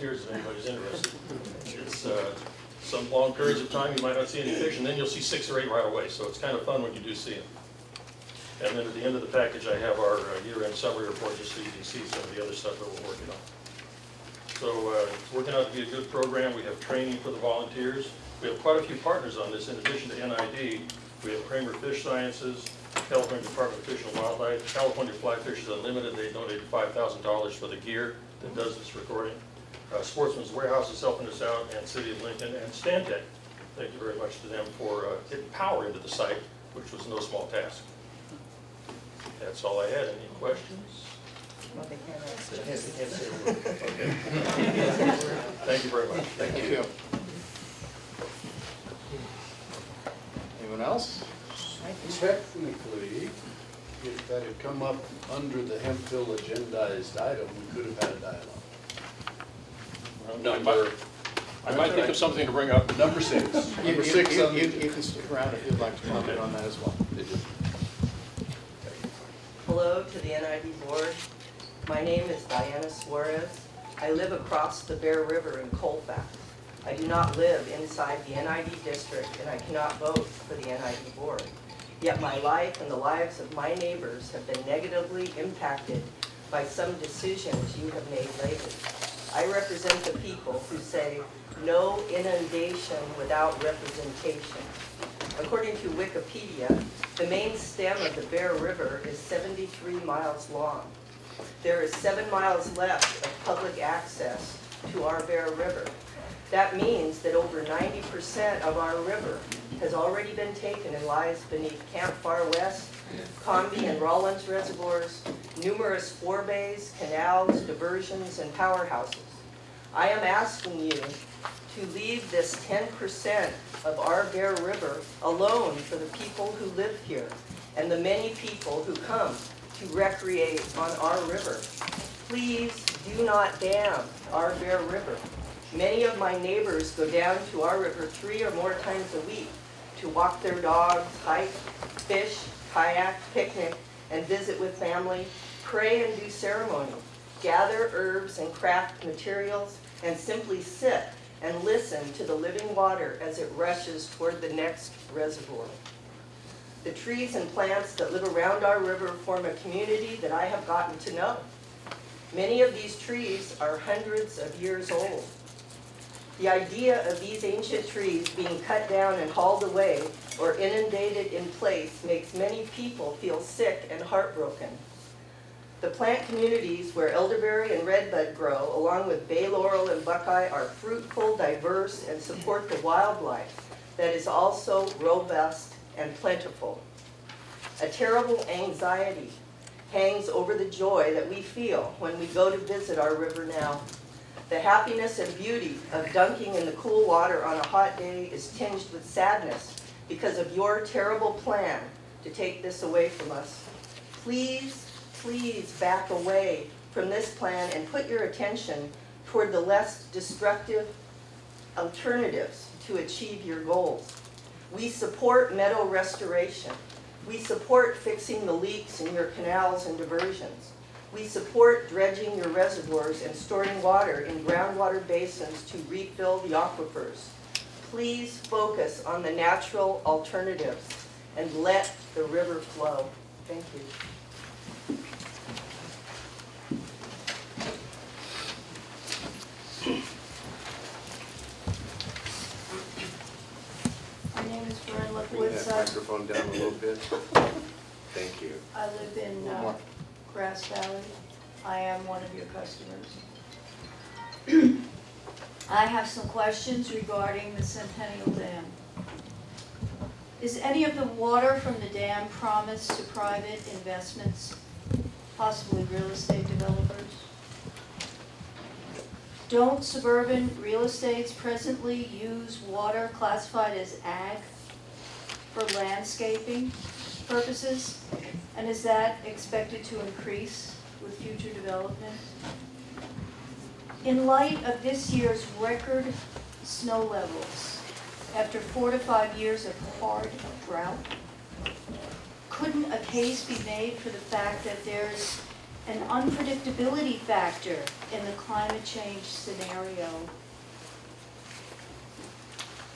Here's if anybody's interested. It's some long periods of time you might not see any fish, and then you'll see 6 or 8 right away. So it's kind of fun when you do see them. And then at the end of the package, I have our year-end summary report, just so you can see some of the other stuff that we're working on. So it's working out to be a good program. We have training for the volunteers. We have quite a few partners on this. In addition to NID, we have Kramer Fish Sciences, California Department of Fish and Wildlife, California Fly Fishers Unlimited. They donated $5,000 for the gear that does this recording. Sportsman's Warehouse is helping us out, and City of Lincoln, and Stantec. Thank you very much to them for getting power into the site, which was no small task. That's all I had. Any questions? Well, they can't answer. Okay. Thank you very much. Thank you. Anyone else? Technically, if that had come up under the Hemphill agendized item, we could have had a dialogue. I might think of something to bring up. Number 6. Number 6 on the You can stick around if you'd like to comment on that as well. Hello to the NID Board. My name is Diana Suarez. I live across the Bear River in Colfax. I do not live inside the NID district, and I cannot vote for the NID Board. Yet my life and the lives of my neighbors have been negatively impacted by some decisions you have made lately. I represent the people who say no inundation without representation. According to Wikipedia, the main stem of the Bear River is 73 miles long. There is 7 miles left of public access to our Bear River. That means that over 90% of our river has already been taken and lies beneath Camp Far West, Comby and Rollins reservoirs, numerous forebays, canals, diversions, and powerhouses. I am asking you to leave this 10% of our Bear River alone for the people who live here and the many people who come to recreate on our river. Please do not dam our Bear River. Many of my neighbors go down to our river 3 or more times a week to walk their dogs, hike, fish, kayak, picnic, and visit with family, pray and do ceremony, gather herbs and craft materials, and simply sit and listen to the living water as it rushes toward the next reservoir. The trees and plants that live around our river form a community that I have gotten to know. Many of these trees are hundreds of years old. The idea of these ancient trees being cut down and hauled away or inundated in place makes many people feel sick and heartbroken. The plant communities where elderberry and redbud grow, along with bay laurel and buckeye, are fruitful, diverse, and support the wildlife that is also robust and plentiful. A terrible anxiety hangs over the joy that we feel when we go to visit our river now. The happiness and beauty of dunking in the cool water on a hot day is tinged with sadness because of your terrible plan to take this away from us. Please, please back away from this plan and put your attention toward the less destructive alternatives to achieve your goals. We support meadow restoration. We support fixing the leaks in your canals and diversions. We support dredging your reservoirs and storing water in groundwater basins to refill the aquifers. Please focus on the natural alternatives and let the river flow. Thank you. My name is Vern Bring that Lefkowitz. microphone down a little bit. Thank you. I live in Grass Valley. I am one of your customers. I have some questions regarding the Centennial Dam. Is any of the water from the dam promised to private investments, possibly real estate developers? Don't suburban real estates presently use water classified as ag for landscaping purposes? And is that expected to increase with future development? In light of this year's record snow levels, after 4 to 5 years of hard drought, couldn't a case be made for the fact that there's an unpredictability factor in the climate change scenario?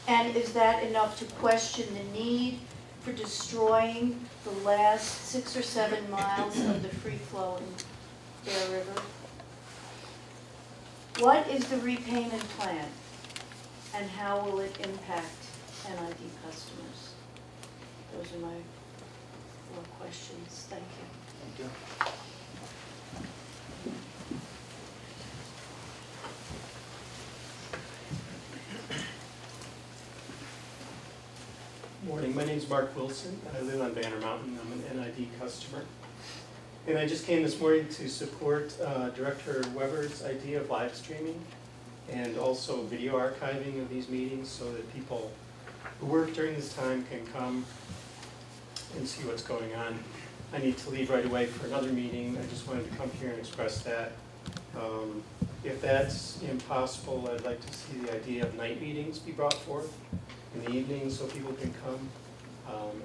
And is that enough to question the need for destroying the last 6 or 7 miles of the free-flowing Bear River? What is the repayment plan, and how will it impact NID customers? Those are my 4 questions. Thank you. Morning, my name's Mark Wilson. I live on Banner Mountain. I'm an NID customer. And I just came this morning to support Director Weber's idea of live streaming and also video archiving of these meetings so that people who work during this time can come and see what's going on. I need to leave right away for another meeting. I just wanted to come here and express that. If that's impossible, I'd like to see the idea of night meetings be brought forth in the evening so people can come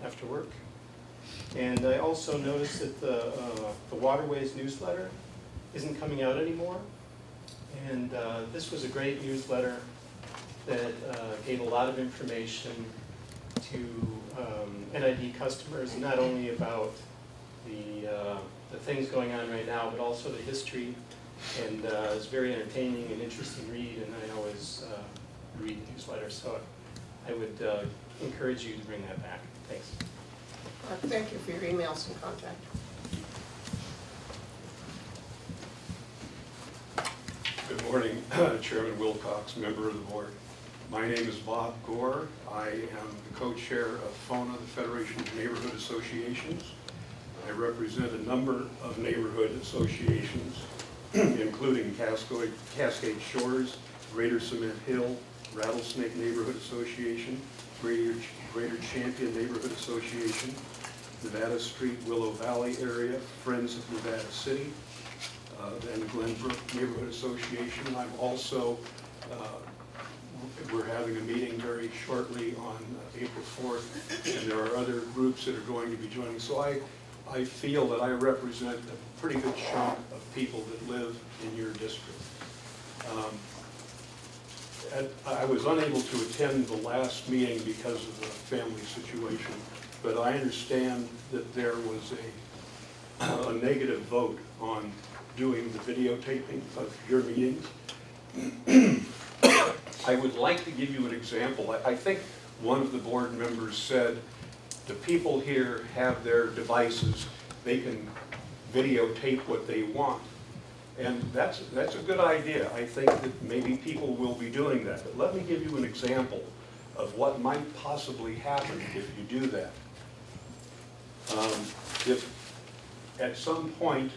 after work. And I also noticed that the Waterways newsletter isn't coming out anymore. And this was a great newsletter that gave a lot of information to NID customers, not only about the things going on right now, but also the history. And it's very entertaining and interesting read, and I always read newsletters. So I would encourage you to bring that back. Thanks. Thank you for your emails and contact. Good morning, Chairman Wilcox, member of the board. My name is Bob Gore. I am the co-chair of FONA, the Federation of Neighborhood Associations. I represent a number of neighborhood associations, including Cascade Shores, Greater Cement Hill, Rattlesnake Neighborhood Association, Greater Champion Neighborhood Association, Nevada Street, Willow Valley area, Friends of Nevada City, and the Glenbrook Neighborhood Association. I'm also, we're having a meeting very shortly on April 4th, and there are other groups that are going to be joining. So I feel that I represent a pretty good chunk of people that live in your district. I was unable to attend the last meeting because of the family situation, but I understand that there was a negative vote on doing the videotaping of your meetings. I would like to give you an example. I think one of the board members said the people here have their devices, they can videotape what they want. And that's a good idea. I think that maybe people will be doing that. But let me give you an example of what might possibly happen if you do that. If at some point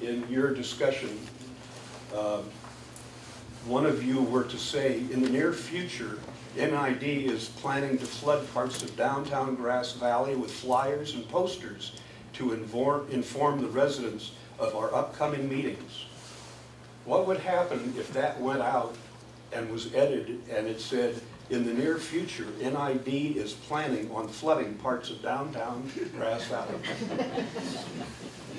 in your discussion, one of you were to say, in the near future, NID is planning to flood parts of downtown Grass Valley with flyers and posters to inform the residents of our upcoming meetings. What would happen if that went out and was edited and it said, in the near future, NID is planning on flooding parts of downtown Grass Valley?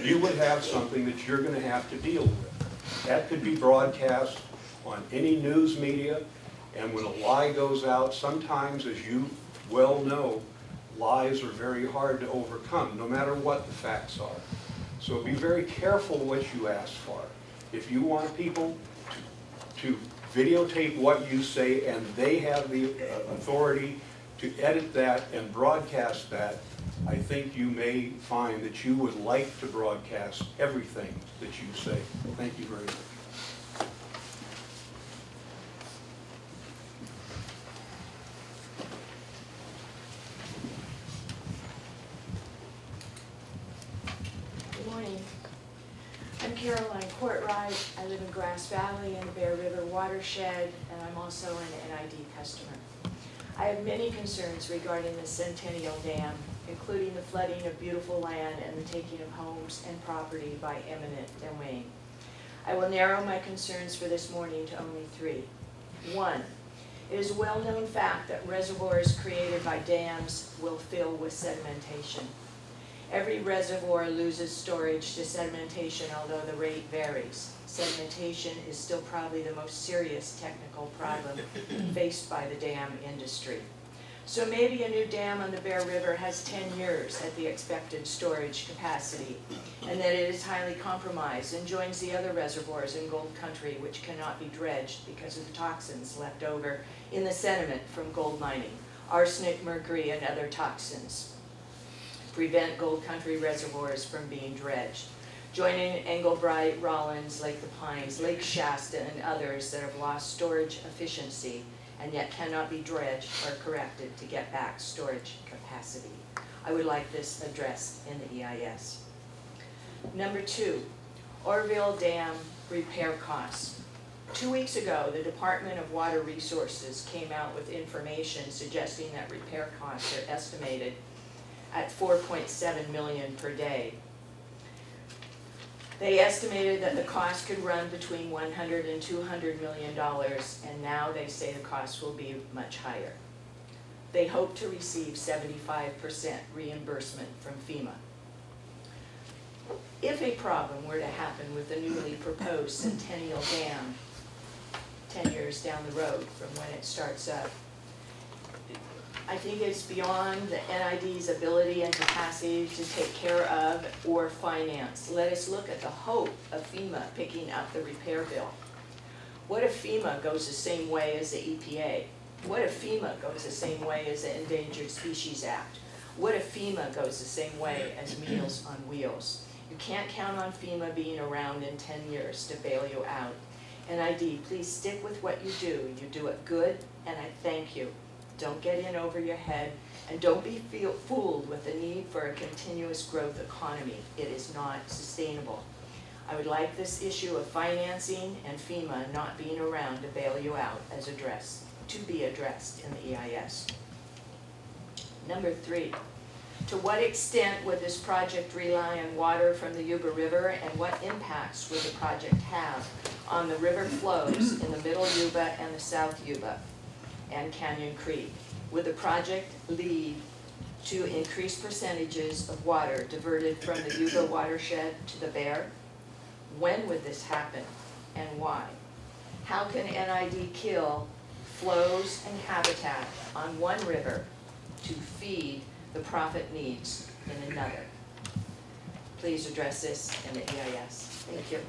You would have something that you're going to have to deal with. That could be broadcast on any news media, and when a lie goes out, sometimes, as you well know, lies are very hard to overcome, no matter what the facts are. So be very careful what you ask for. If you want people to videotape what you say and they have the authority to edit that and broadcast that, I think you may find that you would like to broadcast everything that you say. Thank you very much. Good morning. I'm Caroline Courtright. I live in Grass Valley in the Bear River watershed, and I'm also an NID customer. I have many concerns regarding the Centennial Dam, including the flooding of beautiful land and the taking of homes and property by eminent domain. I will narrow my concerns for this morning to only 3. 1, it is a well-known fact that reservoirs created by dams will fill with sedimentation. Every reservoir loses storage to sedimentation, although the rate varies. Sedimentation is still probably the most serious technical problem faced by the dam industry. So maybe a new dam on the Bear River has 10 years at the expected storage capacity, and that it is highly compromised and joins the other reservoirs in Gold Country which cannot be dredged because of the toxins left over in the sediment from gold mining, arsenic, mercury, and other toxins prevent Gold Country reservoirs from being dredged. Joining Englebright, Rollins, Lake the Pines, Lake Shasta, and others that have lost storage efficiency and yet cannot be dredged or corrected to get back storage capacity. I would like this addressed in the EIS. Number 2, Oroville Dam repair costs. 2 weeks ago, the Department of Water Resources came out with information suggesting that repair costs are estimated at $4.7 million per day. They estimated that the cost could run between $100 and $200 million, and now they say the cost will be much higher. They hope to receive 75% reimbursement from FEMA. If a problem were to happen with the newly proposed Centennial Dam 10 years down the road from when it starts up, I think it's beyond the NID's ability and capacity to take care of or finance. Let us look at the hope of FEMA picking up the repair bill. What if FEMA goes the same way as the EPA? What if FEMA goes the same way as the Endangered Species Act? What if FEMA goes the same way as Meals on Wheels? You can't count on FEMA being around in 10 years to bail you out. NID, please stick with what you do. You do it good, and I thank you. Don't get in over your head, and don't be fooled with the need for a continuous growth economy. It is not sustainable. I would like this issue of financing and FEMA not being around to bail you out as to be addressed in the EIS. Number 3, to what extent would this project rely on water from the Yuba River, and what impacts would the project have on the river flows in the Middle Yuba and the South Yuba and Canyon Creek? Would the project lead to increased percentages of water diverted from the Yuba watershed to the Bear? When would this happen, and why? How can NID kill flows and habitat on one river to feed the profit needs in another? Please address this in the EIS. Thank you.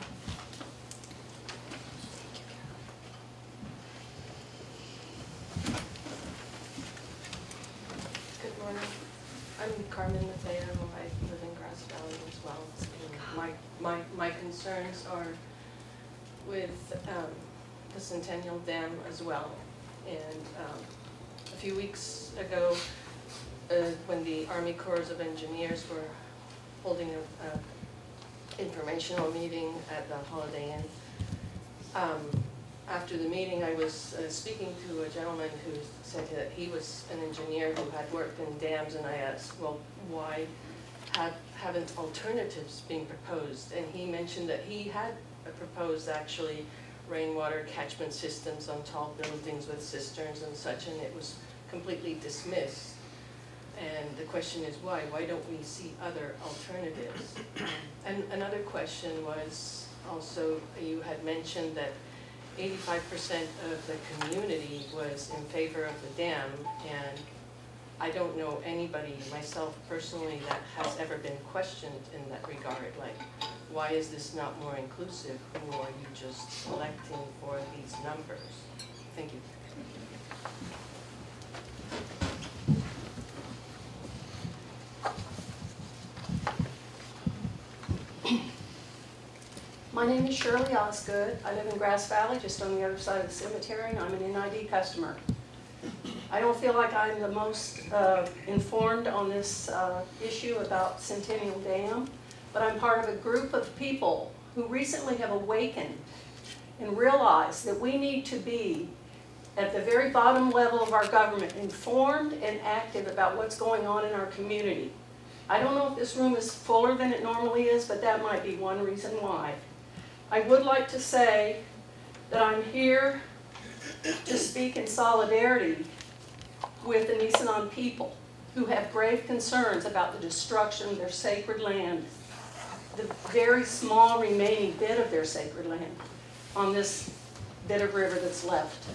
Good morning. I'm Carmen Mateo. I live in Grass Valley as well. And my concerns are with the Centennial Dam as well. And a few weeks ago, when the Army Corps of Engineers were holding an informational meeting at the Holiday Inn, after the meeting I was speaking to a gentleman who said that he was an engineer who had worked in dams, and I asked, well, why haven't alternatives been proposed? And he mentioned that he had proposed actually rainwater catchment systems on tall buildings with cisterns and such, and it was completely dismissed. And the question is why? Why don't we see other alternatives? And another question was also, you had mentioned that 85% of the community was in favor of the dam, and I don't know anybody, myself personally, that has ever been questioned in that regard. Like, why is this not more inclusive, or are you just selecting for these numbers? Thank you. My name is Shirley Osgood. I live in Grass Valley, just on the other side of the cemetery, and I'm an NID customer. I don't feel like I'm the most informed on this issue about Centennial Dam, but I'm part of a group of people who recently have awakened and realized that we need to be at the very bottom level of our government, informed and active about what's going on in our community. I don't know if this room is fuller than it normally is, but that might be one reason why. I would like to say that I'm here to speak in solidarity with the Nisenan people. who have grave concerns about the destruction of their sacred land, the very small remaining bit of their sacred land on this bit of river that's left.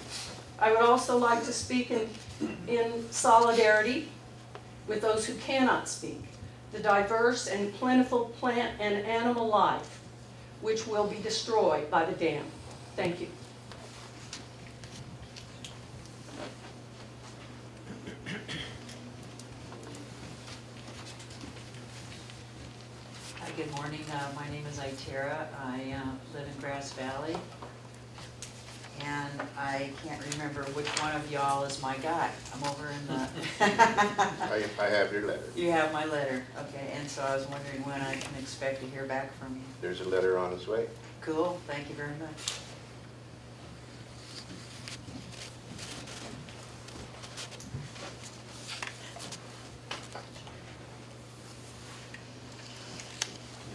I would also like to speak in solidarity with those who cannot speak, the diverse and plentiful plant and animal life which will be destroyed by the dam. Thank you. Hi, good morning. My name is Itera. I live in Grass Valley. And I can't remember which one of y'all is my guy. I'm over in the... I have your letter. You have my letter, okay. And so I was wondering when I can expect to hear back from you. There's a letter on its way. Cool, thank you very much.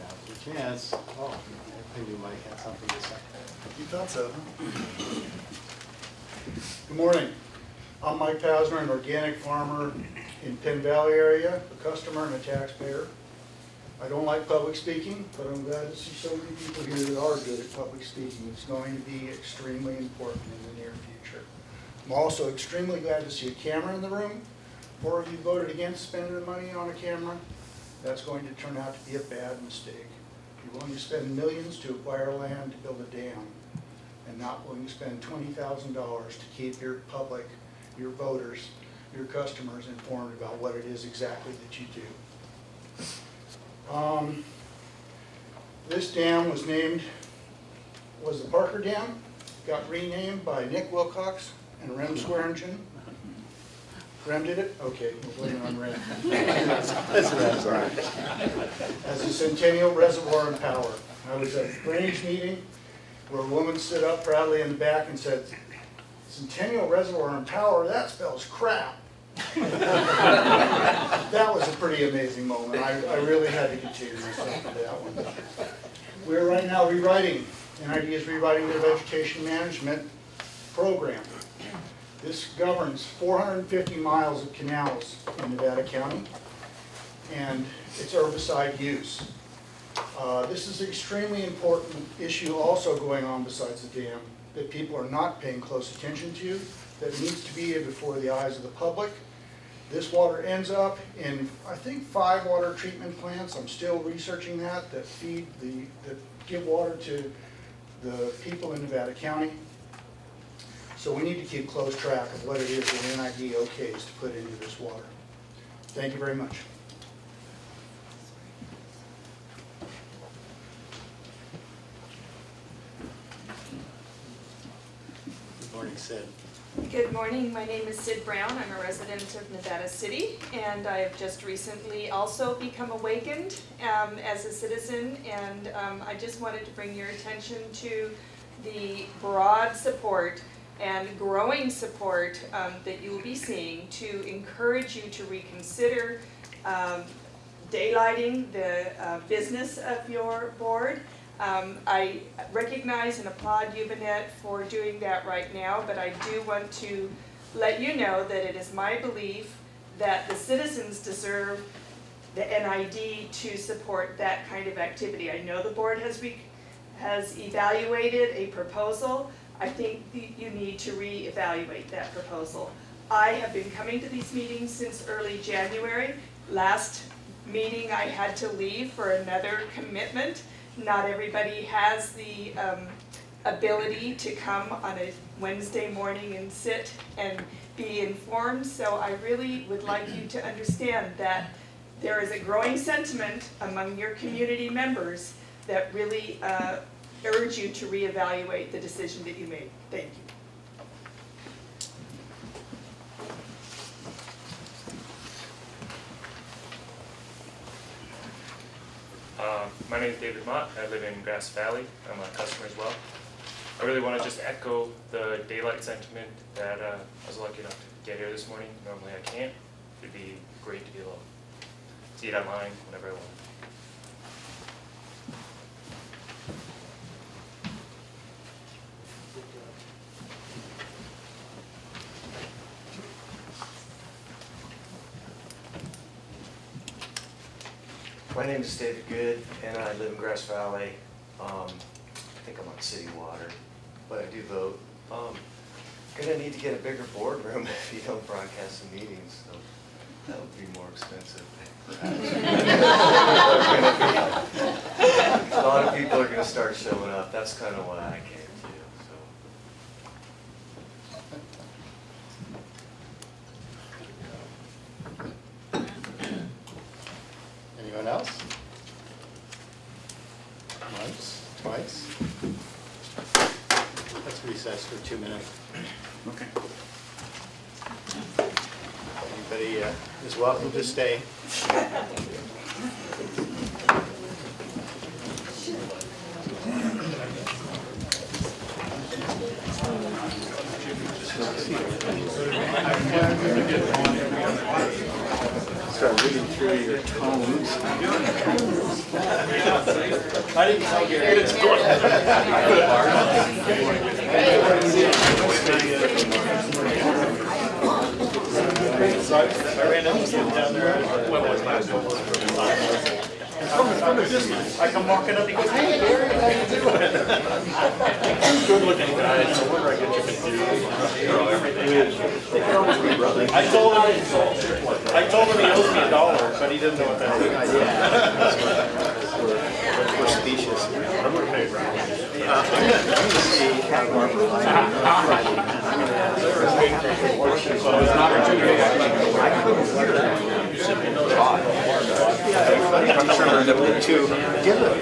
Now's your chance. Oh, I think you might have something to say. You thought so, huh? Good morning. I'm Mike Pasner, an organic farmer in Penn Valley area, a customer and a taxpayer. I don't like public speaking, but I'm glad to see so many people here that are good at public speaking. It's going to be extremely important in the near future. I'm also extremely glad to see a camera in the room. Or if you voted against spending the money on a camera, that's going to turn out to be a bad mistake. You're willing to spend millions to acquire land to build a dam, and not willing to spend $20,000 to keep your public, your voters, your customers informed about what it is exactly that you do. This dam was the Parker Dam, got renamed by Nick Wilcox and Rem Swearingen. Rem did it? Okay, we'll blame it on Rem. That's all right. As a Centennial Reservoir and Power. I was at a drainage meeting where a woman stood up proudly in the back and said, Centennial Reservoir and Power, that spells crap. That was a pretty amazing moment. I really had to continue myself with that one. We're right now rewriting, NID is rewriting their vegetation management program. This governs 450 miles of canals in Nevada County, and it's herbicide use. This is an extremely important issue also going on besides the dam that people are not paying close attention to, that needs to be before the eyes of the public. This water ends up in, I think, 5 water treatment plants. I'm still researching that give water to the people in Nevada County. So we need to keep close track of what it is that NID okays to put into this water. Thank you very much. Good morning, Sid. Good morning, my name is Sid Brown. I'm a resident of Nevada City, and I have just recently also become awakened as a citizen, and I just wanted to bring your attention to the broad support and growing support that you will be seeing to encourage you to reconsider daylighting the business of your board. I recognize and applaud you, Vanette, for doing that right now, but I do want to let you know that it is my belief that the citizens deserve the NID to support that kind of activity. I know the board has evaluated a proposal. I think you need to reevaluate that proposal. I have been coming to these meetings since early January. Last meeting I had to leave for another commitment. Not everybody has the ability to come on a Wednesday morning and sit and be informed, so I really would like you to understand that there is a growing sentiment among your community members that really urge you to reevaluate the decision that you made. Thank you. My name is David Mott. I live in Grass Valley. I'm a customer as well. I really want to just echo the daylight sentiment that I was lucky enough to get here this morning. Normally I can't. It'd be great to be able to see it online whenever I want. My name is David Good, and I live in Grass Valley. I think I'm on city water, but I do vote. Gonna need to get a bigger boardroom if you don't broadcast the meetings, so that would be more expensive. A lot of people are gonna start showing up. That's kind of what I came to, Anyone else? Once, twice? Let's recess for 2 minutes. Okay. Anybody is welcome to stay. Start reading through your tones. I didn't tell you. It's I ran into him down there, when was last from the distance. I come walking up, he goes, hey, Gary, how you doing? Good looking guy, so where I get you confused. I told him he owes me $1, but he didn't know what that was. We're specious. I'm gonna pay around. I'm gonna see So it's an opportunity. I'm sure we're able to give it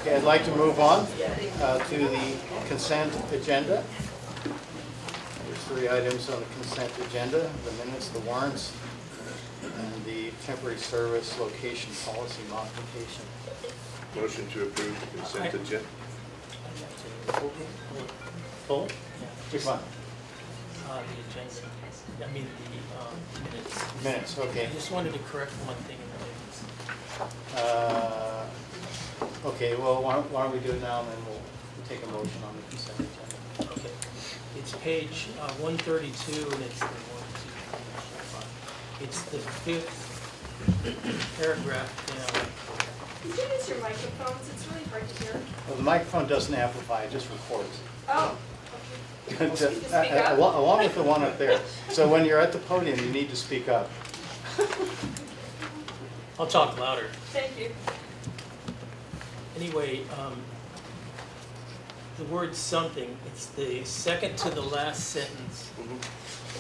Okay, I'd like to move on to the consent agenda. There's 3 items on the consent agenda: the minutes, the warrants, and the temporary service location policy modification. Motion to approve the consent agenda. Full? Which one? The agenda, I mean, the minutes. Minutes, okay. I just wanted to correct one thing in the minutes. Okay, well, why don't we do it now, and then we'll take a motion on the consent agenda. Okay. It's page 132, and it's the 1, 2, 3, 4, 5. It's the 5th paragraph down. Could you use your microphones? It's really hard to hear. Well, the microphone doesn't amplify, it just records. Oh, okay. Speak up. Along with the one up there. So when you're at the podium, you need to speak up. I'll talk louder. Thank you. Anyway, the word something, it's the second to the last sentence.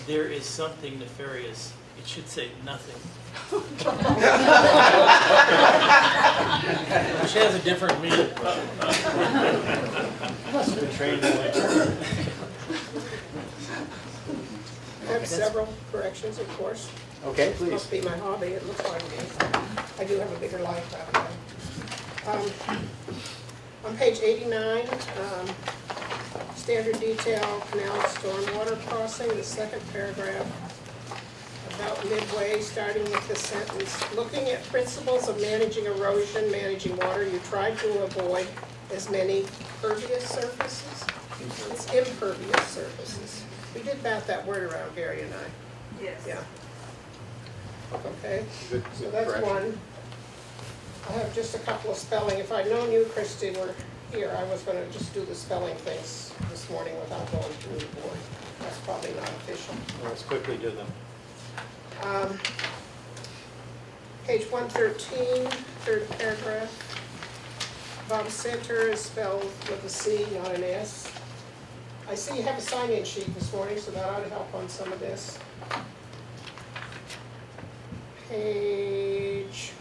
There is something nefarious. It should say nothing. Which has a different meaning. Must have been trained I have several corrections, of course. Okay, It must be my hobby, it looks like me. I do have a bigger life that way. On page 89, standard detail canal stormwater crossing, the second paragraph, about midway, starting with the sentence, looking at principles of managing erosion, managing water, you try to avoid as many pervious surfaces. It's impervious surfaces. We did bat that word around, Gary and I. Yes. Yeah. Okay, Good, so good that's correction. one. I have just a couple of spelling. If I'd known you, Christie, were here, I was gonna just do the spelling things this morning without going through the board. That's probably not official. Let's quickly do them. Page 113, third paragraph. Bob Center is spelled with a C, not an S. I see you have a sign-in sheet this morning, so that ought to help on some of this. Page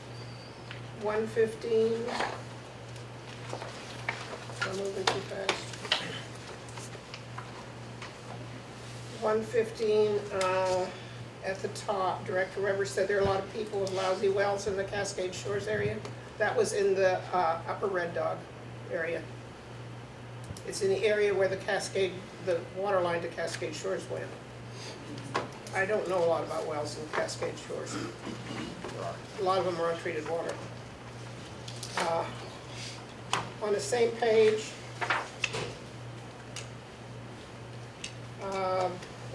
115. I'm moving too fast. 115, at the top, Director Weber said there are a lot of people with lousy wells in the Cascade Shores area. That was in the upper Red Dog area. It's in the area where the water line to Cascade Shores went. I don't know a lot about wells in Cascade Shores. A lot of them are untreated water. On the same page,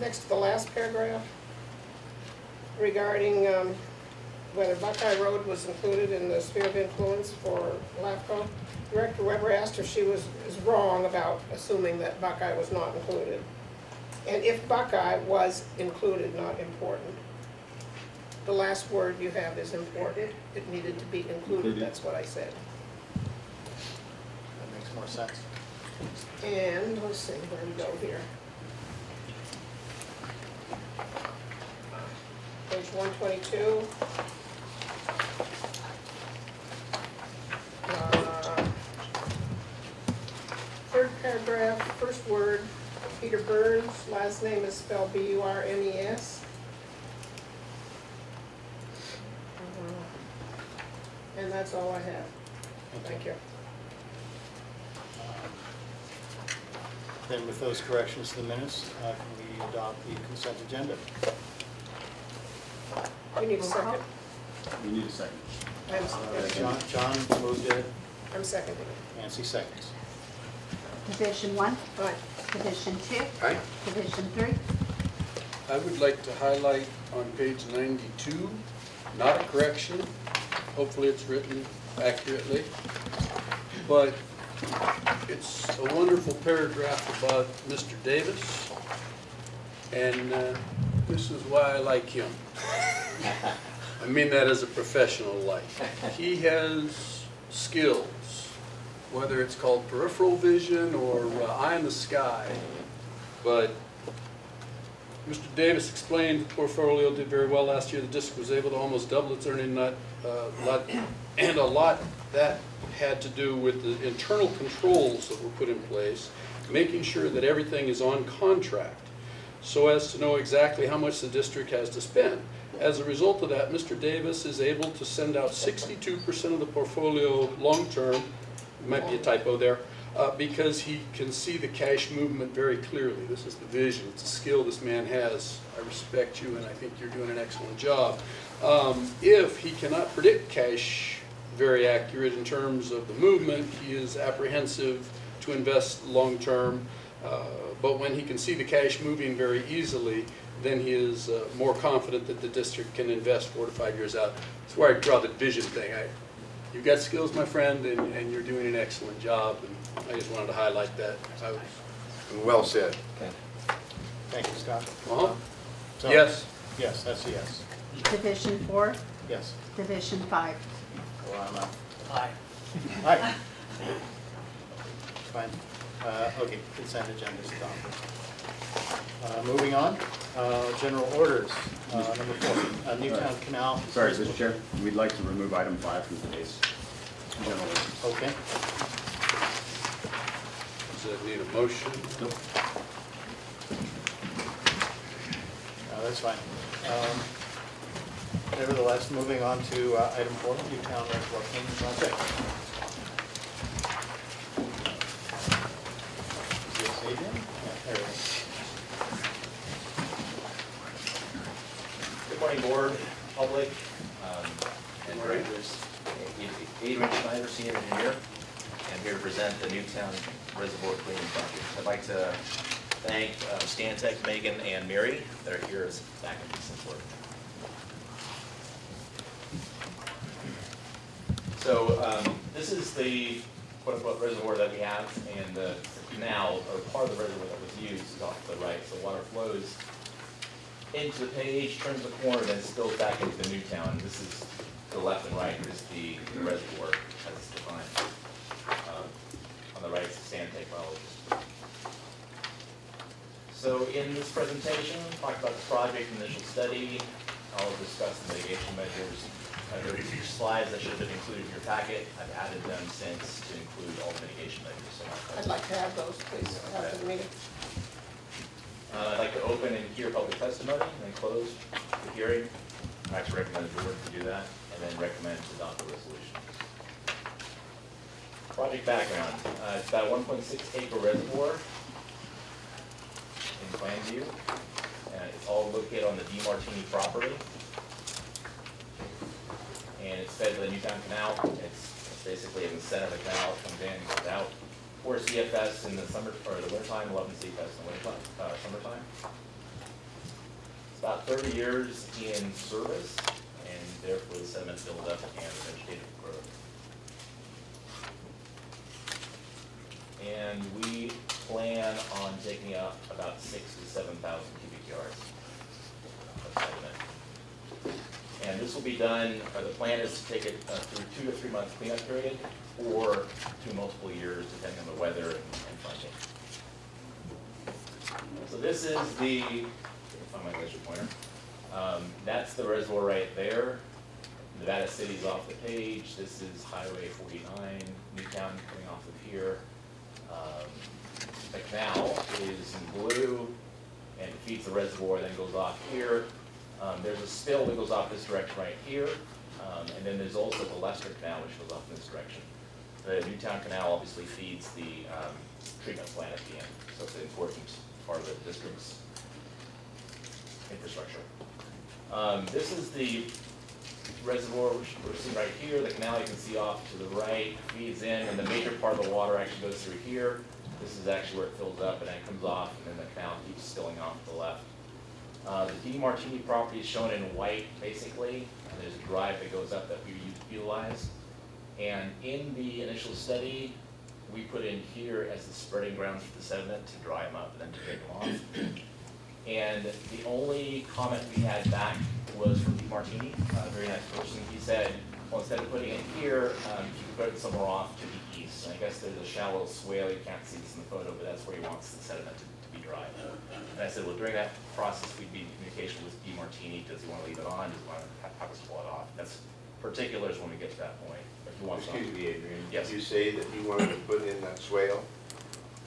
next to the last paragraph, regarding whether Buckeye Road was included in the sphere of influence for LAFCO, Director Weber asked if she is wrong about assuming that Buckeye was not included. And if Buckeye was included, not important. The last word you have is important. It needed to be included, that's what I said. That makes more sense. And let's see, where we go here. Page 122. Third paragraph, first word, Peter Burns, last name is spelled B-U-R-N-E-S. And that's all I have. Thank you. Then with those corrections to the minutes, can we adopt the consent agenda? We need a second. We need a second. John moved it, I'm seconding. Nancy seconds. Division 1, Aye. Division 2, Aye. Division 3. I would like to highlight on page 92, not a correction, hopefully it's written accurately, but it's a wonderful paragraph about Mr. Davis, and this is why I like him. I mean that as a professional like. He has skills, whether it's called peripheral vision or eye in the sky, but Mr. Davis explained the portfolio did very well last year. The district was able to almost double its earning a lot that had to do with the internal controls that were put in place, making sure that everything is on contract so as to know exactly how much the district has to spend. As a result of that, Mr. Davis is able to send out 62% of the portfolio long-term, might be a typo there, because he can see the cash movement very clearly. This is the vision, it's a skill this man has. I respect you and I think you're doing an excellent job. If he cannot predict cash very accurate in terms of the movement, he is apprehensive to invest long-term, but when he can see the cash moving very easily, then he is more confident that the district can invest 4 to 5 years out. That's where I draw the vision thing. You've got skills, my friend, and you're doing an excellent job, and I just wanted to highlight that. Well said. Okay. Thank you, Scott. So- Yes. Yes, that's a yes. Division 4, Yes. Division 5. Alana. Aye. Aye. Fine. Okay, consent agenda is adopted. Moving on, general orders, number 4, Newtown Canal. Sorry, Mr. Chair, we'd like to remove item 5 from today's general order. Okay. Does that need a motion? Nope. No, that's fine. Nevertheless, moving on to item 4, Newtown Reservoir cleaning project. Is this Adrian? Yeah, there it is. Good morning, board, public, and directors. Adrian Schneider, senior engineer, and here to present the Newtown Reservoir cleaning project. I'd like to thank Stantec, Megan, and Mary that are here as backup support. So this is the quote-unquote reservoir that we have, and the canal, or part of the reservoir that was used, is off to the right. So water flows into the page, turns the corner, then spills back into the Newtown. This is the left and right is the reservoir as it's defined. On the right is the Stantec well. So in this presentation, talk about the project initial study. I'll discuss the mitigation measures. There are these slides that should have been included in your packet. I've added them since to include all the mitigation measures. So I'd like to have those, please, after the meeting. I'd like to open and hear public testimony and then close the hearing. I actually recommend the board to do that and then recommend to adopt the resolution. Project background. It's about a 1.6 acre reservoir in plan view. It's all located on the DeMartini property. And it's fed by the Newtown Canal. It's basically in the center of the canal. It comes in, goes out. 4 CFS in the summer or the wintertime, 11 CFS in the summertime. It's about 30 years in service, and therefore the sediment buildup and vegetative growth. And we plan on taking out about 6,000 to 7,000 cubic yards of sediment. And this will be done, the plan is to take it through 2 to 3 month cleanup period or through multiple years depending on the weather and funding. So this is the, find my laser pointer, that's the reservoir right there. Nevada City's off the page. This is Highway 49, Newtown coming off of here. The canal is in blue and it feeds the reservoir, then goes off here. There's a spill that goes off this direction right here, and then there's also the Lester Canal, which goes off in this direction. The Newtown Canal obviously feeds the treatment plant at the end, so it's an important part of the district's infrastructure. This is the reservoir which we're seeing right here. The canal you can see off to the right feeds in, and the major part of the water actually goes through here. This is actually where it fills up, and then it comes off, and then the canal keeps spilling off to the left. The DeMartini property is shown in white, basically, and there's a drive that goes up that we utilize. And in the initial study, we put in here as the spreading grounds for the sediment to dry them up and then to take them off. And the only comment we had back was from DeMartini, a very nice person. He said, well, instead of putting it here, you could put it somewhere off to the east. And I guess there's a shallow swale, you can't see this in the photo, but that's where he wants the sediment to be dry. And I said, well, during that process, we'd be in communication with DeMartini. Does he want to leave it on? Does he want to have us pull it off? That's particulars when we get to that point. If he wants Excuse me, Adrian. Yes. Did you say that you wanted to put in that swale?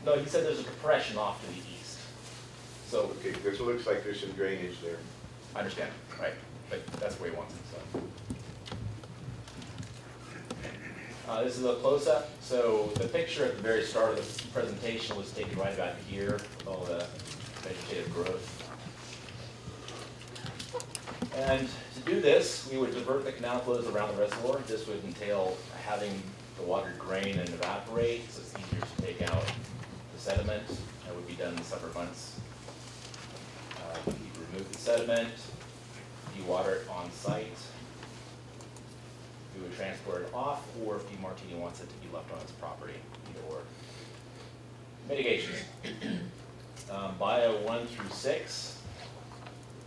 No, he said there's a depression off to the east. So Okay, because it looks like there's some drainage there. I understand, right? But that's where he wants it. So this is a close-up. So the picture at the very start of the presentation was taken right about here with all the vegetative growth. And to do this, we would divert the canal flows around the reservoir. This would entail having the water drain and evaporate, so it's easier to take out the sediment. That would be done in the summer months. You remove the sediment, dewater it on site. We would transport it off, or if DeMartini wants it to be left on its property, either or. Mitigations. Bio 1 through 6.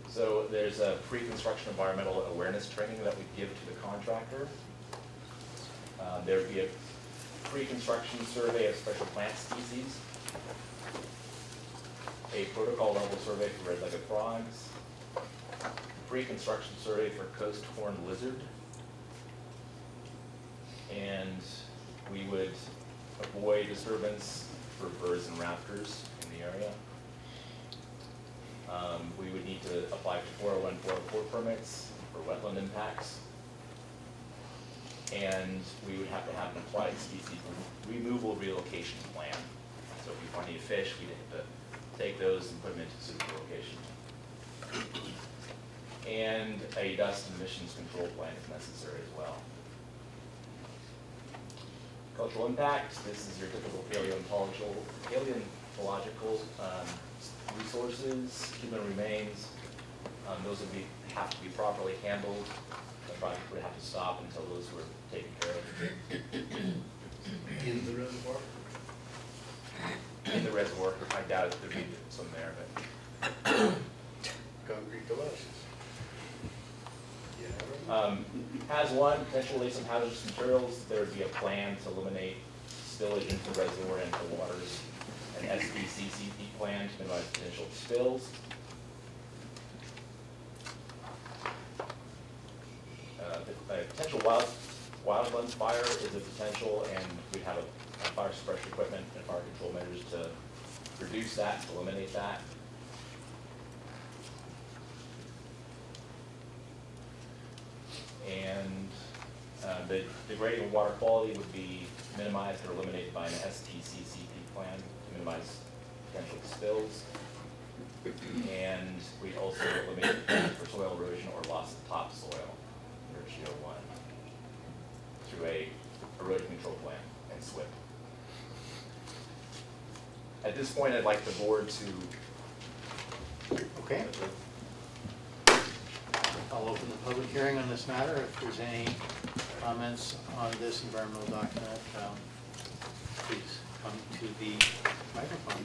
So there's a pre-construction environmental awareness training that we give to the contractor. There would be a pre-construction survey of special plant species, a protocol level survey for red-legged frogs, pre-construction survey for coast horned lizard, and we would avoid disturbance for birds and raptors in the area. We would need to apply for 401, 404 permits for wetland impacts. And we would have to have an applied species removal relocation plan. So if we find any fish, we'd have to take those and put them into suitable location. And a dust and emissions control plan if necessary as well. Cultural impacts, this is your typical paleontological resources, human remains. Those would have to be properly handled. The project would have to stop until those were taken care of. In the reservoir? In the reservoir, I doubt if there'd be some there, but. Concrete galoshes. Has one, potentially some hazardous materials, there would be a plan to eliminate spillage into the reservoir and into waters. An SDCCP plan to minimize potential spills. A potential wildland fire is a potential, and we'd have a fire suppression equipment and fire control measures to reduce that, to eliminate that. And the degrading of water quality would be minimized or eliminated by an STCCP plan to minimize potential spills. And we'd also eliminate the plan for soil erosion or loss of topsoil under GO1 through a erosion control plan and SWIP. At this point, I'd like the board to. Okay. I'll open the public hearing on this matter. If there's any comments on this environmental document, please come to the microphone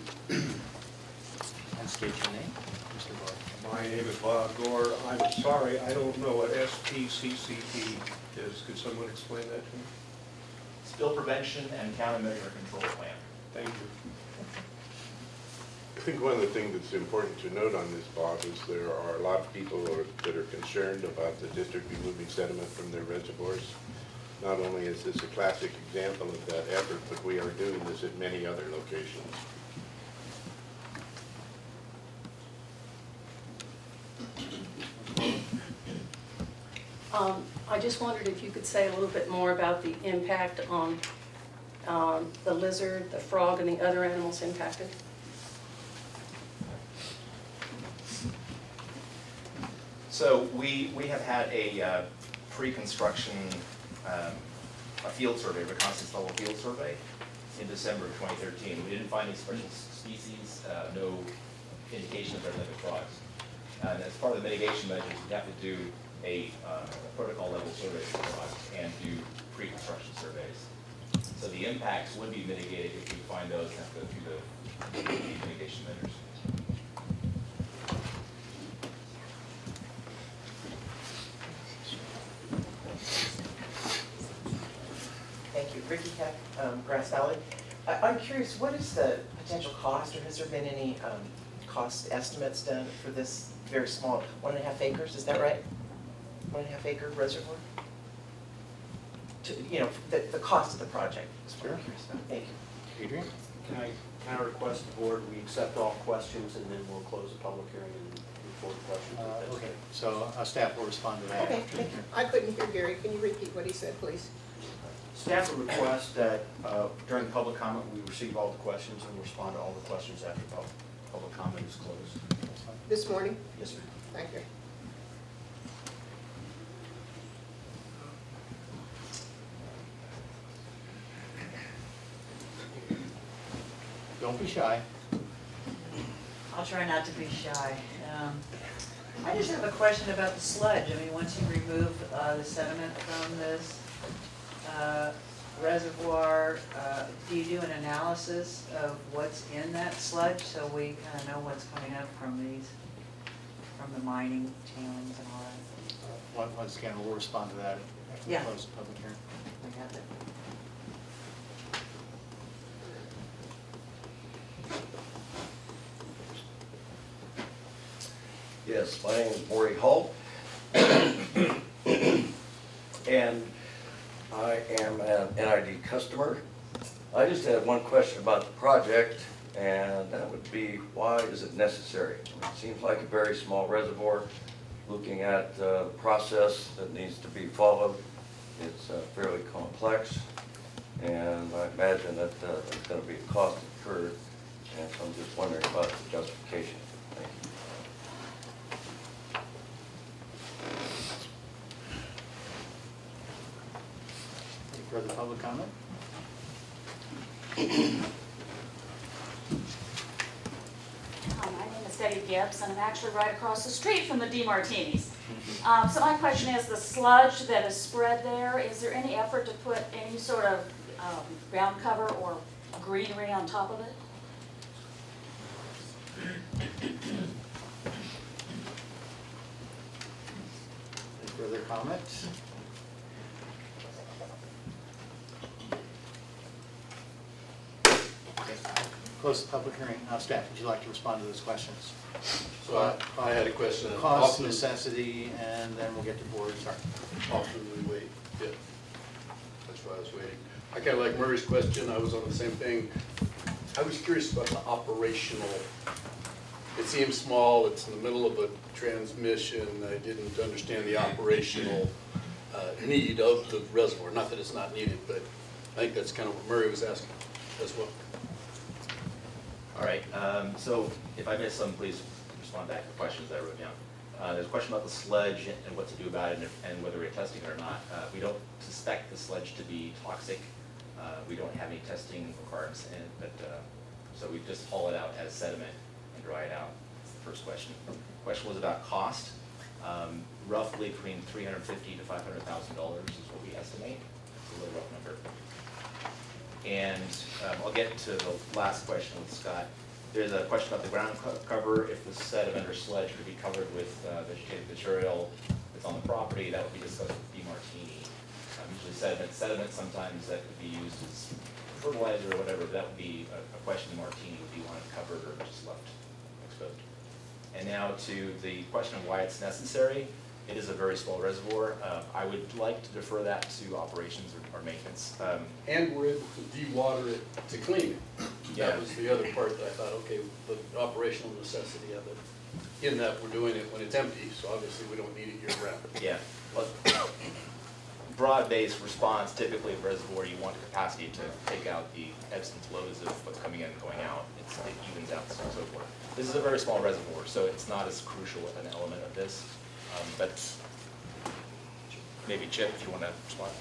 and state your name, Mr. Board. My name is Bob Gore. I'm sorry, I don't know what SPCCP is. Could someone explain that to me? Spill prevention and countermeasure control plan. Thank you. I think one of the things that's important to note on this, Bob, is there are a lot of people that are concerned about the district removing sediment from their reservoirs. Not only is this a classic example of that effort, but we are doing this at many other locations. I just wondered if you could say a little bit more about the impact on the lizard, the frog, and the other animals impacted. So we have had a pre-construction a field survey, a reconnaissance level field survey in December of 2013. We didn't find any special species, no indication of red-legged frogs. And as part of the mitigation measures, we have to do a protocol level survey for frogs and do pre-construction surveys. So the impacts would be mitigated if we find those and have to go through the mitigation measures. Thank you. Ricky Keck, Grass Valley. I'm curious, what is the potential cost, or has there been any cost estimates done for this very small, 1.5 acres, is that right? 1.5 acre reservoir? You know, the cost of the project is what I'm curious about. Thank you. Adrian? Can I request the board, we accept all questions and then we'll close the public hearing and move forward to questions? Okay, so staff will respond to that. Okay, thank you. I couldn't hear Gary. Can you repeat what he said, please? Staff would request that during public comment, we receive all the questions and respond to all the questions after public comment is closed. This morning? Yes, ma'am. Thank you. Don't be shy. I'll try not to be shy. I just have a question about the sludge. I mean, once you remove the sediment from this reservoir, do you do an analysis of what's in that sludge so we kind of know what's coming up from the mining tailings and all that? Once again, we'll respond to that after we Yeah. close the public hearing. We got that. Yes, my name is Maury Hull. And I am an NID customer. I just had one question about the project, and that would be, why is it necessary? It seems like a very small reservoir. Looking at the process that needs to be followed, it's fairly complex, and I imagine that there's going to be a cost incurred, and so I'm just wondering about the justification. Thank you. Any further public comment? My name is Betty Gibbs, and I'm actually right across the street from the DeMartinis. So my question is, the sludge that is spread there, is there any effort to put any sort of ground cover or greenery on top of it? Any further comments? Close the public hearing. Now, staff, would you like to respond to those questions? So I had a question. Cost, necessity, and then we'll get to board. Sorry. Often we wait, yeah. That's why I was waiting. I kind of like Murray's question, I was on the same thing. I was curious about the operational. It seems small, it's in the middle of a transmission. I didn't understand the operational need of the reservoir. Not that it's not needed, but I think that's kind of what Murray was asking as well. All right, so if I missed some, please respond back to the questions that I wrote down. There's a question about the sludge and what to do about it and whether we're testing it or not. We don't suspect the sludge to be toxic. We don't have any testing requirements in it, but so we just haul it out as sediment and dry it out. That's the first question. The question was about cost. Roughly between $350,000 to $500,000 is what we estimate. It's a little rough number. And I'll get to the last question with Scott. There's a question about the ground cover. If the sediment or sludge could be covered with vegetative material that's on the property, that would be discussed with DeMartini. Usually sediment sometimes that could be used as fertilizer or whatever. That would be a question DeMartini would be wanted covered or just left exposed. And now to the question of why it's necessary. It is a very small reservoir. I would like to defer that to operations or maintenance. And we're able to de-water it to clean it. Yeah. That was the other part that I thought, okay, the operational necessity of it, in that we're doing it when it's empty, so obviously we don't need it year round. Yeah. Well, broad-based response, typically a reservoir, you want capacity to take out the ebbs and flows of what's coming in and going out. It evens out and so forth. This is a very small reservoir, so it's not as crucial an element of this. But maybe Chip, if you want to respond.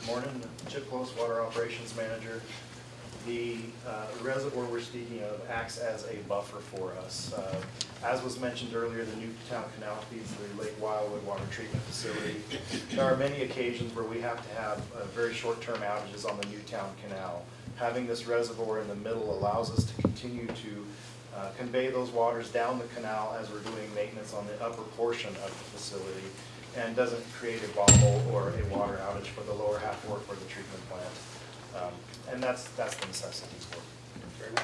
Good morning, Chip Close, Water Operations Manager. The reservoir we're speaking of acts as a buffer for us. As was mentioned earlier, the Newtown Canal feeds the Lake Wildwood Water Treatment Facility. There are many occasions where we have to have very short-term outages on the Newtown Canal. Having this reservoir in the middle allows us to continue to convey those waters down the canal as we're doing maintenance on the upper portion of the facility, and doesn't create a bobble or a water outage for the lower half or for the treatment plant. And that's the necessities for it.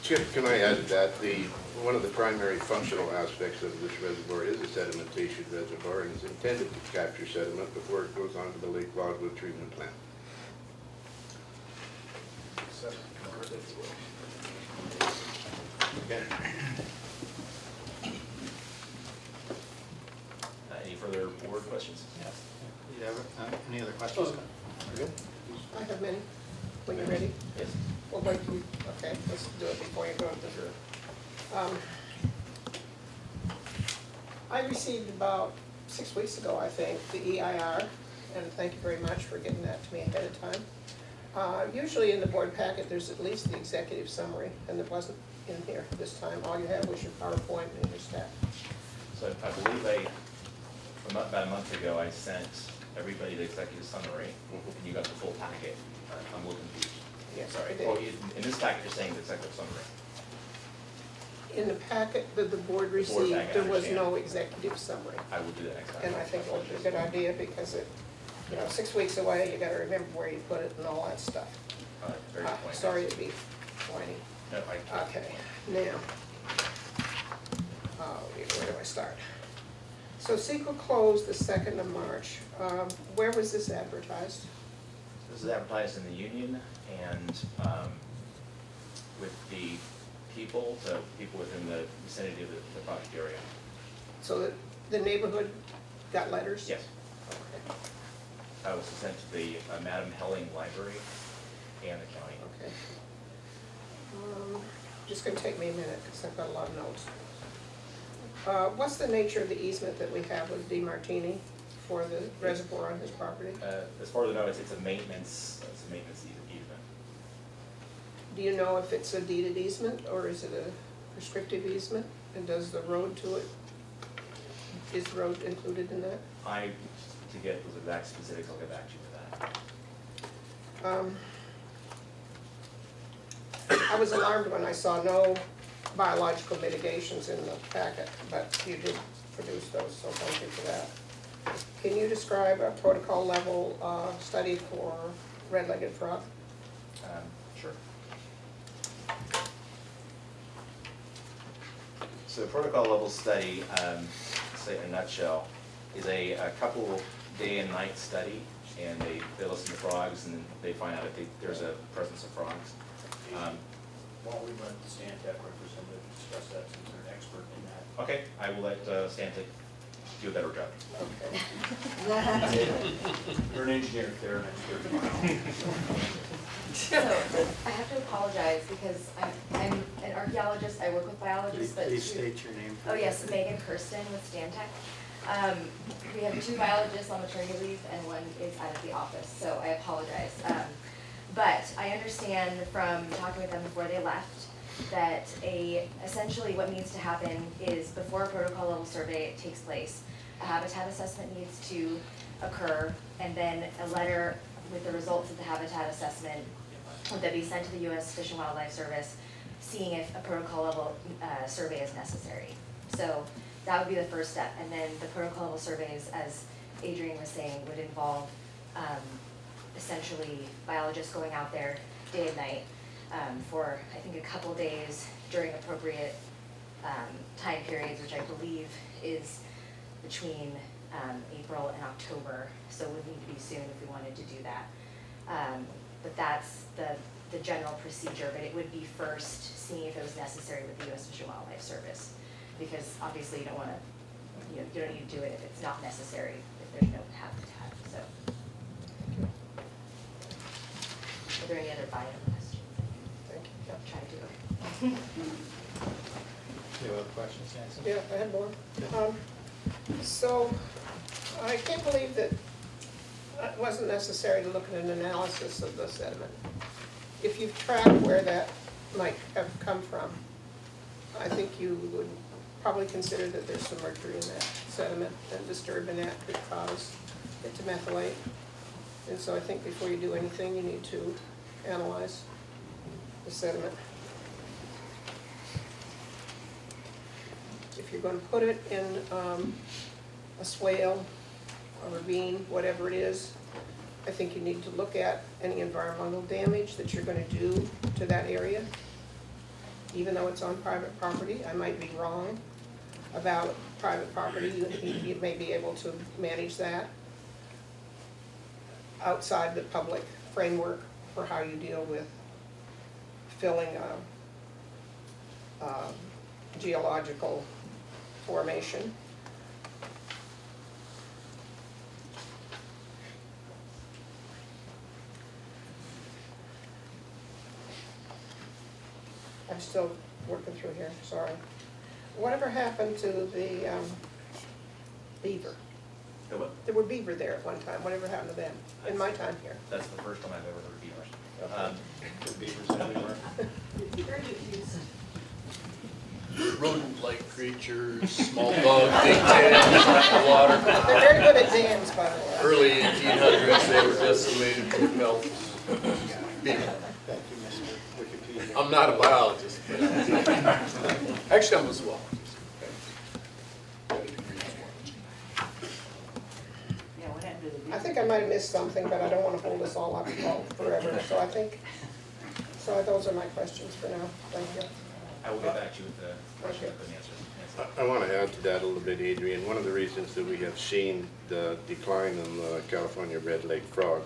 Chip, can I add to that? One of the primary functional aspects of this reservoir is a sedimentation reservoir, and it's intended to capture sediment before it goes on to the Lake Wildwood treatment plant. Okay. Any further board questions? Yes. Any other questions? We're good? I have many, when you're ready. Yes. Well, wait, okay, let's do it before you go into the. I received about 6 weeks ago, I think, the EIR, and thank you very much for getting that to me ahead of time. Usually in the board packet, there's at least the executive summary, and it wasn't in here this time. All you had was your PowerPoint and your staff. So I believe about a month ago, I sent everybody the executive summary, and you got the full packet. I'm a little confused. Yes, Sorry. I did. Oh, in this packet, you're saying the executive summary. In the packet that the board received, packet, I there was understand. no executive summary. I will do that next time. And I think it would be a good idea because it, 6 weeks away, you gotta remember where you put it and all that stuff. Very good point. Sorry to be whiny. No, I can't. Okay, now, where do I start? So CEQA closed the 2nd of March. Where was this advertised? This is advertised in the Union and with the people within the vicinity of the project area. So the neighborhood got letters? Yes. Okay. I was sent to the Madam Helling Library and the county. Okay. Just gonna take me a minute, because I've got a lot of notes. What's the nature of the easement that we have with DeMartini for the reservoir on his property? As far as I know, it's a maintenance easement. Do you know if it's a deeded easement, or is it a prescriptive easement? And does the road to it, is the road included in that? To get those exact specifics, I'll get back to you with that. I was alarmed when I saw no biological mitigations in the packet, but you did produce those, so thank you for that. Can you describe a protocol level study for red-legged frog? Sure. So the protocol level study, say in a nutshell, is a couple day and night study, and they listen to frogs and they find out if there's a presence of frogs. Why don't we let the Stantec representative discuss that since they're an expert in that? Okay, I will let Stantec do a better job. Okay. They're an engineer, they're an expert. So, I have to apologize because I'm an archaeologist, I work with biologists, but. Please state your name. Oh, yes, Megan Kirsten with Stantec. We have 2 biologists on maternity leave and 1 is out of the office, so I apologize. But I understand from talking with them before they left that essentially what needs to happen is before a protocol level survey takes place, a habitat assessment needs to occur, and then a letter with the results of the habitat assessment would be sent to the U.S. Fish and Wildlife Service, seeing if a protocol level survey is necessary. So that would be the first step, and then the protocol level surveys, as Adrian was saying, would involve essentially biologists going out there day and night for I think a couple days during appropriate time periods, which I believe is between April and October, so it would need to be soon if we wanted to do that. But that's the general procedure, but it would be first seeing if it was necessary with the U.S. Fish and Wildlife Service, because obviously you don't want to, you don't need to do it if it's not necessary, if there's no habitat, so. Are there any other bio questions? Thank you. Try to. Do you have questions, Nancy? Yeah, I had more. So, I can't believe that it wasn't necessary to look at an analysis of the sediment. If you've tracked where that might have come from, I think you would probably consider that there's some mercury in that sediment, and disturbing that could cause it to methylate. And so I think before you do anything, you need to analyze the sediment. If you're going to put it in a swale, a ravine, whatever it is, I think you need to look at any environmental damage that you're going to do to that area. Even though it's on private property, I might be wrong about private property. You may be able to manage that outside the public framework for how you deal with filling a geological formation. I'm still working through here, sorry. Whatever happened to the beaver? The what? There were beaver there at one time. Whatever happened to them in my time here? That's the first time I've ever heard beavers. Beavers everywhere. Rodent-like creatures, small dog, big tails, the water. They're very good at dams, by the way. Early 1800s, they were decimated with pelts. Thank you, Mr. Wikipedia. I'm not a biologist, but actually I'm a zoologist. I think I might have missed something, but I don't want to hold us all up forever. So I think So those are my questions for now. Thank you. I will get back to you with the question and answer. I want to add to that a little bit, Adrian. One of the reasons that we have seen the decline in the California red leg frog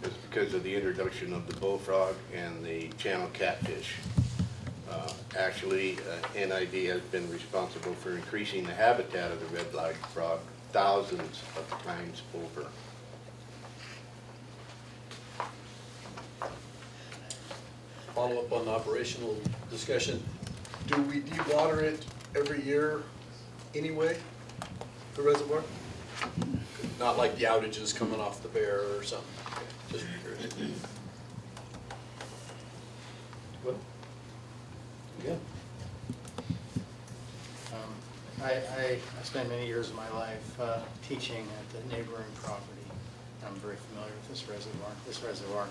is because of the introduction of the bullfrog and the channel catfish. Actually, NID has been responsible for increasing the habitat of the red leg frog thousands of times over. Follow up on the operational discussion. Do we dewater it every year anyway, the reservoir? Not like the outages coming off the bear or something? Just curious. Well, Good. I spent many years of my life teaching at the neighboring property. I'm very familiar with this reservoir. This reservoir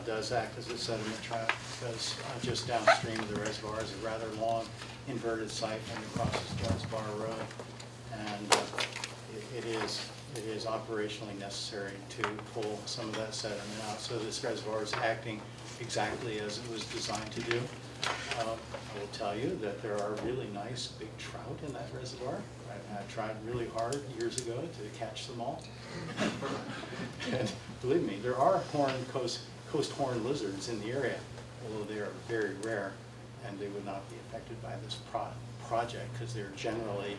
does act as a sediment trap because just downstream of the reservoir is a rather long inverted siphon that crosses towards Bar Road, and it is operationally necessary to pull some of that sediment out. So this reservoir is acting exactly as it was designed to do. I will tell you that there are really nice big trout in that reservoir. I tried really hard years ago to catch them all. And believe me, there are coast horned lizards in the area, although they are very rare, and they would not be affected by this project because they're generally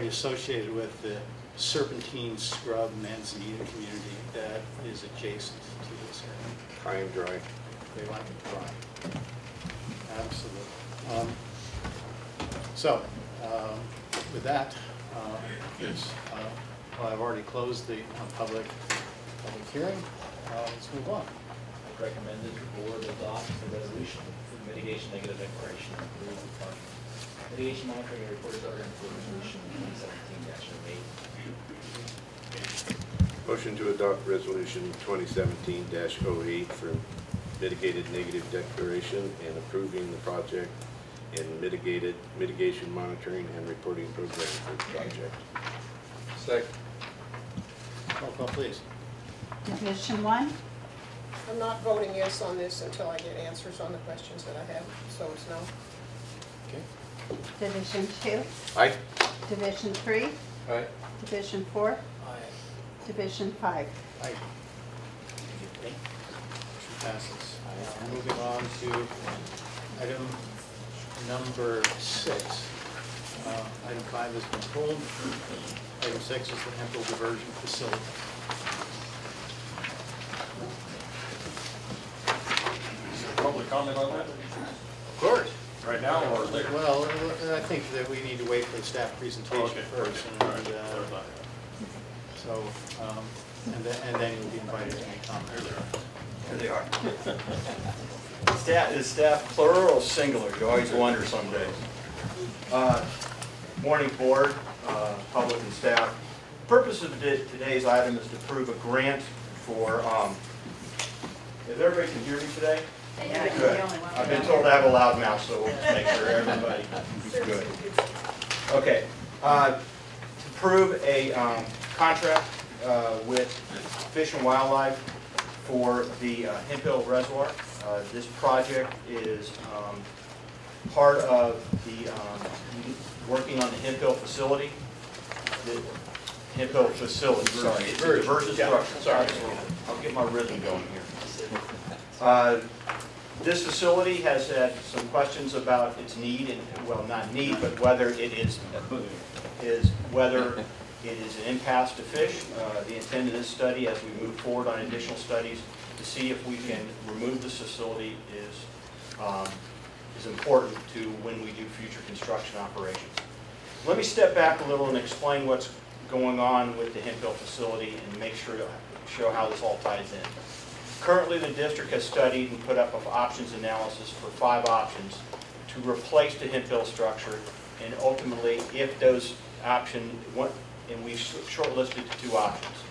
associated with the serpentine scrub manzanita community that is adjacent to this area. High and dry. They like it dry. Absolutely. With that, well, I've already closed the public hearing. Let's move on. I recommend that the board adopt the resolution for mitigation negative declaration and approve the project. Mitigation monitoring and reports are in for resolution 2017-08. Motion to adopt resolution 2017-08 for mitigated negative declaration and approving the project and mitigation monitoring and reporting program for the project. second. Roll call, please. Division 1, I'm not voting yes on this until I get answers on the questions that I have, so it's no. Okay. Division 2, Aye. Division 3, Aye. Division 4, Aye. Division 5. Aye. Motion passes. Moving on to item number 6. Item 5 has been pulled. Item 6 is the Hemphill diversion facility. Is there public comment on that? Of course. Right now or later? Well, I think that we need to wait for the staff presentation first. And then you'll be invited to make comments. Here they are. Is staff plural or singular? You always wonder some days. Morning, board, public and staff. The purpose of today's item is to approve a grant for, if everybody can hear me today? Yeah, you're Good. the only one. I've been told I have a loud mouth, so we'll just make sure everybody is good. Okay. To approve a contract with Fish and Wildlife for the Hemphill Reservoir. This project is part of the working on the Hemphill facility. The Hemphill facility, sorry. It's a diversion structure. Sorry. I'll get my rhythm going here. This facility has had some questions about its need, and well, not need, but whether it is an impasse to fish. The intent of this study, as we move forward on additional studies, to see if we can remove this facility is important to when we do future construction operations. Let me step back a little and explain what's going on with the Hemphill facility and make sure to show how this all ties in. Currently, the district has studied and put up an options analysis for 5 options to replace the Hemphill structure, and ultimately, if those options, and we've shortlisted 2 options.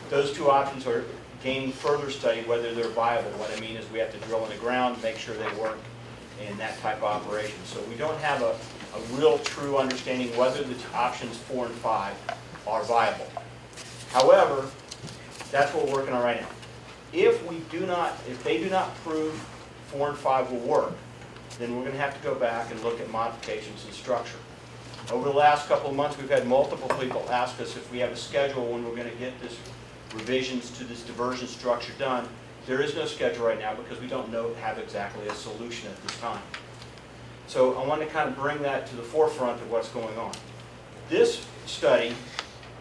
Those 2 options are gaining further study whether they're viable. What I mean is we have to drill in the ground, make sure they work in that type of operation. So we don't have a real true understanding whether the options 4 and 5 are viable. However, that's what we're working on right now. If they do not prove 4 and 5 will work, then we're going to have to go back and look at modifications in structure. Over the last couple of months, we've had multiple people ask us if we have a schedule when we're going to get this revisions to this diversion structure done. There is no schedule right now because we don't have exactly a solution at this time. So I want to kind of bring that to the forefront of what's going on. This study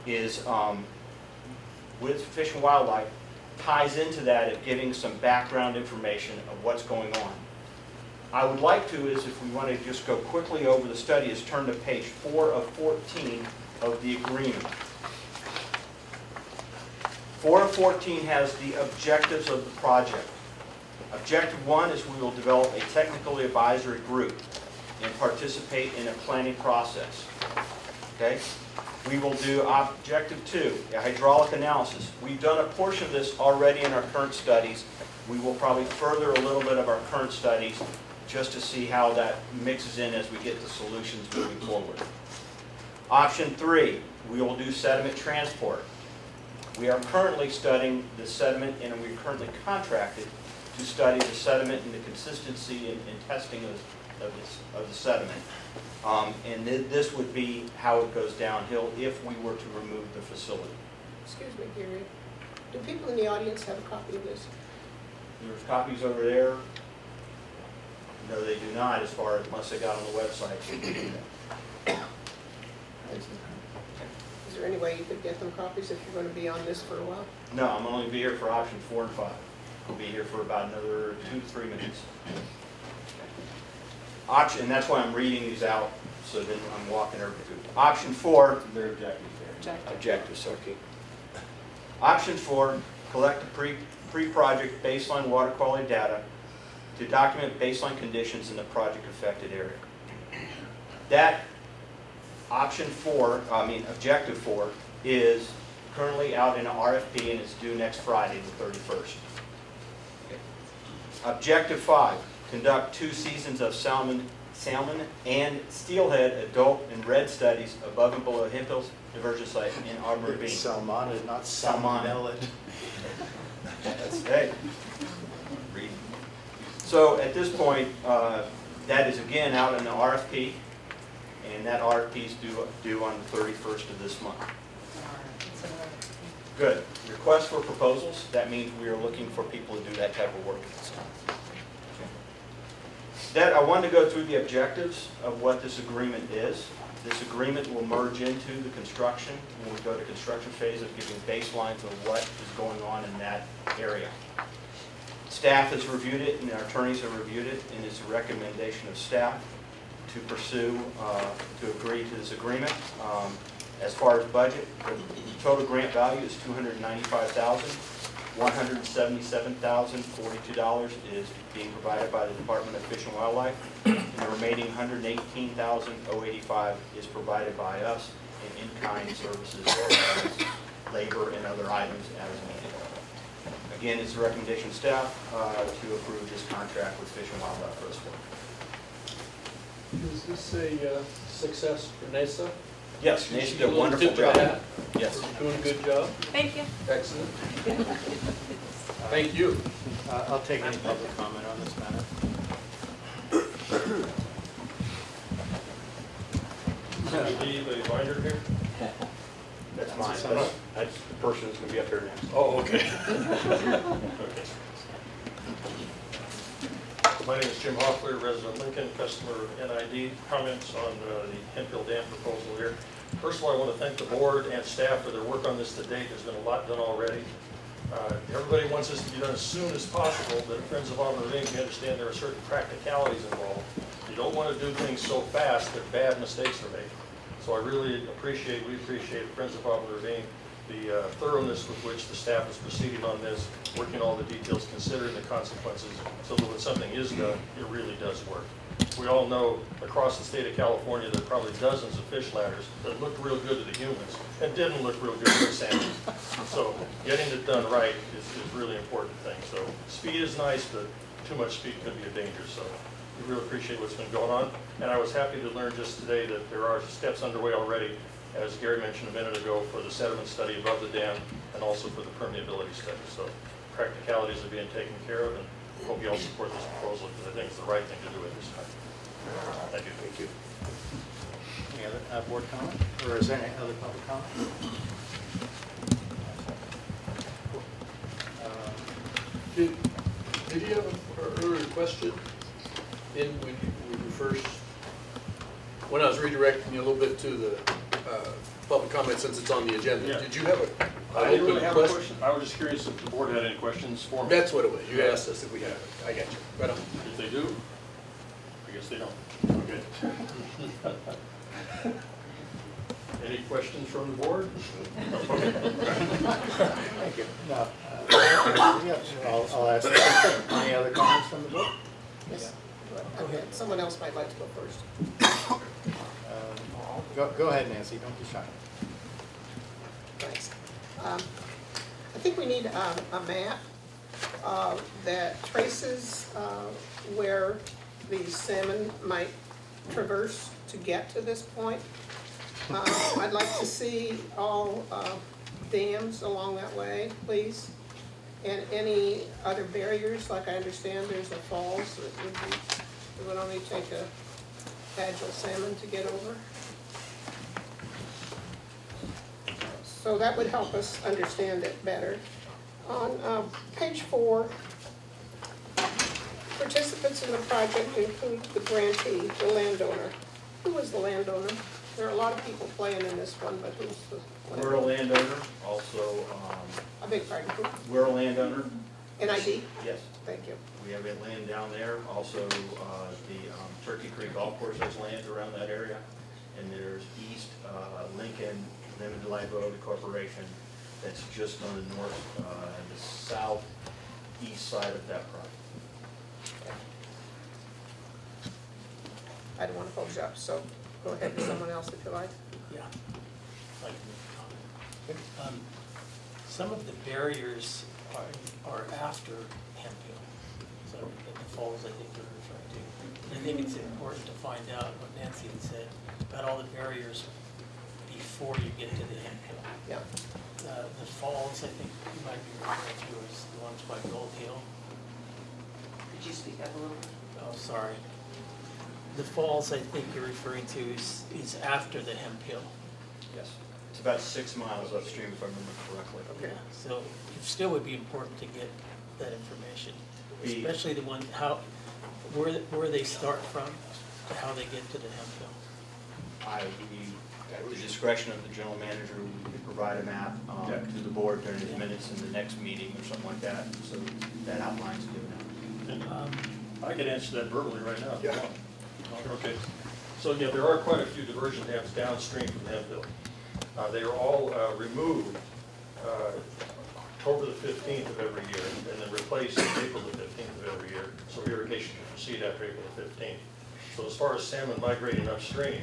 is with Fish and Wildlife, ties into that of giving some background information of what's going on. I would like to, is if we want to just go quickly over the study, is turn to page 4 of 14 of the agreement. 4 of 14 has the objectives of the project. Objective 1 is we will develop a technical advisory group and participate in a planning process. Okay? We will do objective 2, a hydraulic analysis. We've done a portion of this already in our current studies. We will probably further a little bit of our current studies just to see how that mixes in as we get the solutions moving forward. Option 3, we will do sediment transport. We are currently studying the sediment, and we're currently contracted to study the sediment and the consistency and testing of the sediment. And this would be how it goes downhill if we were to remove the facility. Excuse me, Gary. Do people in the audience have a copy of this? There's copies over there. No, they do not, as far as, unless they got on the website. Is there any way you could get them copies if you're going to be on this for a while? No, I'm only be here for option 4 and 5. I'll be here for about another 2 to 3 minutes. Option, and that's why I'm reading these out, so then I'm walking over to option 4. Their objectives there. Objectives, okay. Option 4, collect the pre-project baseline water quality data to document baseline conditions in the project affected area. That option 4, objective 4, is currently out in an RFP and is due next Friday, the 31st. Okay. Objective 5, conduct 2 seasons of salmon and steelhead adult and red studies above and below Hemphill's diversion site in Auburn Ravine. Salmonid, not salmonellid. That's hey. Read. So at this point, that is again out in the RFP, and that RFP is due on the 31st of this month. Good. Request for proposals. That means we are looking for people to do that type of work at this time. That I wanted to go through the objectives of what this agreement is. This agreement will merge into the construction when we go to construction phase of giving baselines of what is going on in that area. Staff has reviewed it and our attorneys have reviewed it, and it's a recommendation of staff to pursue, to agree to this agreement. As far as budget, the total grant value is $295,000. $177,042 is being provided by the Department of Fish and Wildlife, and the remaining $118,085 is provided by us in in-kind services, labor, and other items as needed. Again, it's a recommendation of staff to approve this contract with Fish and Wildlife Reservoir. Is this a success for NESA? Yes, NESA did a wonderful job. Yes. Doing a good job. Thank you. Excellent. Thank you. I'll take any public comment on this matter. Leave a binder here? That's mine. That's the person that's going to be up here next. Oh, okay. Okay. My name is Jim Hoffler, resident Lincoln, customer NID. Comments on the Hemphill Dam proposal here. First of all, I want to thank the board and staff for their work on this to date. There's been a lot done already. Everybody wants this to be done as soon as possible, but Friends of Auburn Ravine, we understand there are certain practicalities involved. You don't want to do things so fast that bad mistakes are made. So I really appreciate, we appreciate Friends of Auburn Ravine, the thoroughness with which the staff is proceeding on this, working all the details, considering the consequences, so that when something is done, it really does work. We all know across the state of California there are probably dozens of fish ladders that looked real good to the humans and didn't look real good to the salmon. So getting it done right is a really important thing. So speed is nice, but too much speed could be a danger. So we really appreciate what's been going on. And I was happy to learn just today that there are steps underway already, as Gary mentioned a minute ago, for the sediment study above the dam and also for the permeability study. So practicalities are being taken care of, and hope you all support this proposal, because I think it's the right thing to do at this time. Thank you. Thank you. Any other board comment? Or is there any other public comment? Did you have an earlier question when you first, when I was redirecting you a little bit to the public comment since it's on the agenda? Yeah. Did you have I didn't really have a question. I was just curious if the board had any questions for me. That's what it was. You asked us if we had it. I got you. Right on. If they do, I guess they don't. Okay. Any questions from the board? Okay. Thank you. No, I'll ask. Any other comments from the board? Yes. Go ahead. Someone else might like to go first. Go ahead, Nancy, don't be shy. Thanks. I think we need a map that traces where the salmon might traverse to get to this point. I'd like to see all dams along that way, please. And any other barriers, like I understand there's a falls that it would only take a agile salmon to get over. So that would help us understand it better. On page 4, participants in the project include the grantee, the landowner. Who was the landowner? There are a lot of people playing in this one, but who's the We're a landowner? landowner, also, I beg your pardon, who? we're a landowner. NID? Yes. Thank you. We have a land down there, also the Turkey Creek Golf Course has land around that area. And there's East Lincoln Limited Liability Corporation that's just on the north, the southeast side of that project. I don't want to hold you up, so go ahead with someone else if you like. Yeah. I'd like to make a comment. Some of the barriers are after Hemphill, so the falls I think they're referring to. And I think it's important to find out what Nancy had said about all the barriers before you get to the Hemphill. Yeah. The falls, I think you might be referring to as the ones by Gold Hill. Could you speak up a little bit? Oh, sorry. The falls I think you're referring to is after the Hemphill. Yes. It's about 6 miles upstream if I remember correctly. Okay. So it still would be important to get that information, The- especially the one, where they start from to how they get to the Hemphill. At the discretion of the general manager, we could provide a map to the board during the minutes in the next meeting or something like that, so that outlines it. And, I could answer that verbally right now. Yeah. Okay. So, yeah, there are quite a few diversion dams downstream from Hemphill. They are all removed October the 15th of every year, and then replaced April the 15th of every year, so irrigation can proceed after April the 15th. So as far as salmon migrating upstream,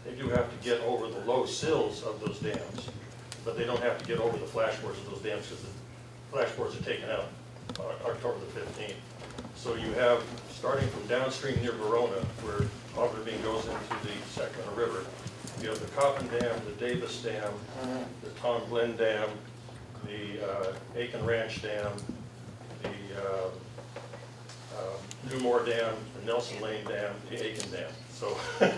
they do have to get over the low sills of those dams, but they don't have to get over the flashboards of those dams because the flashboards are taken out on October the 15th. So you have, starting from downstream near Verona, where Auburn Bean goes into the Sacramento River, you have the Coppin Dam, the Davis Dam, the Tom Glen Dam, the Aiken Ranch Dam, the Newmore Dam, the Nelson Lane Dam, the Aiken Dam. So a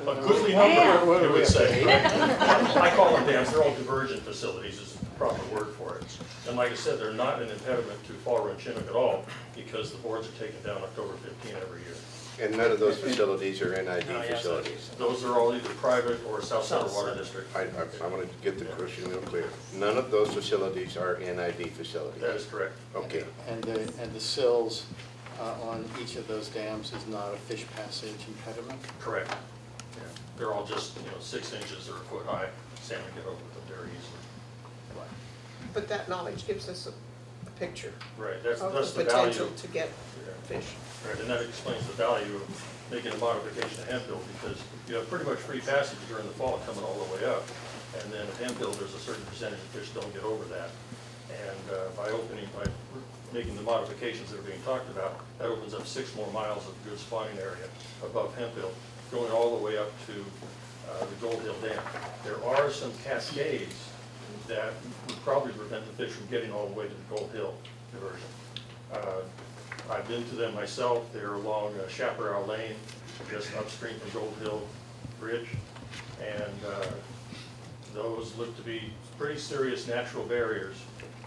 goodly number, I would say. I call them dams, they're all diversion facilities is the proper word for it. And like I said, they're not an impediment to Fall Run Chinook at all, because the boards are taken down October 15 every year. And none of those facilities are NID facilities? Those are all either private or South Center Water District. I wanted to get the question real clear. None of those facilities are NID facilities? That is correct. Okay. And the sills on each of those dams is not a fish passage impediment? Correct. Yeah. They're all just, 6 inches or a foot high. Salmon get over them very easily. But that knowledge gives us a picture Right, of that's the the value. potential to get fish. Right, and that explains the value of making a modification to Hemphill, because you have pretty much free passage during the fall coming all the way up. And then at Hemphill, there's a certain percentage of fish don't get over that. And by making the modifications that are being talked about, that opens up 6 more miles of good spawning area above Hemphill, going all the way up to the Gold Hill Dam. There are some cascades that would probably prevent the fish from getting all the way to the Gold Hill. diversion. I've been to them myself. They're along Chaparral Lane, just upstream from Gold Hill Bridge. And those look to be pretty serious natural barriers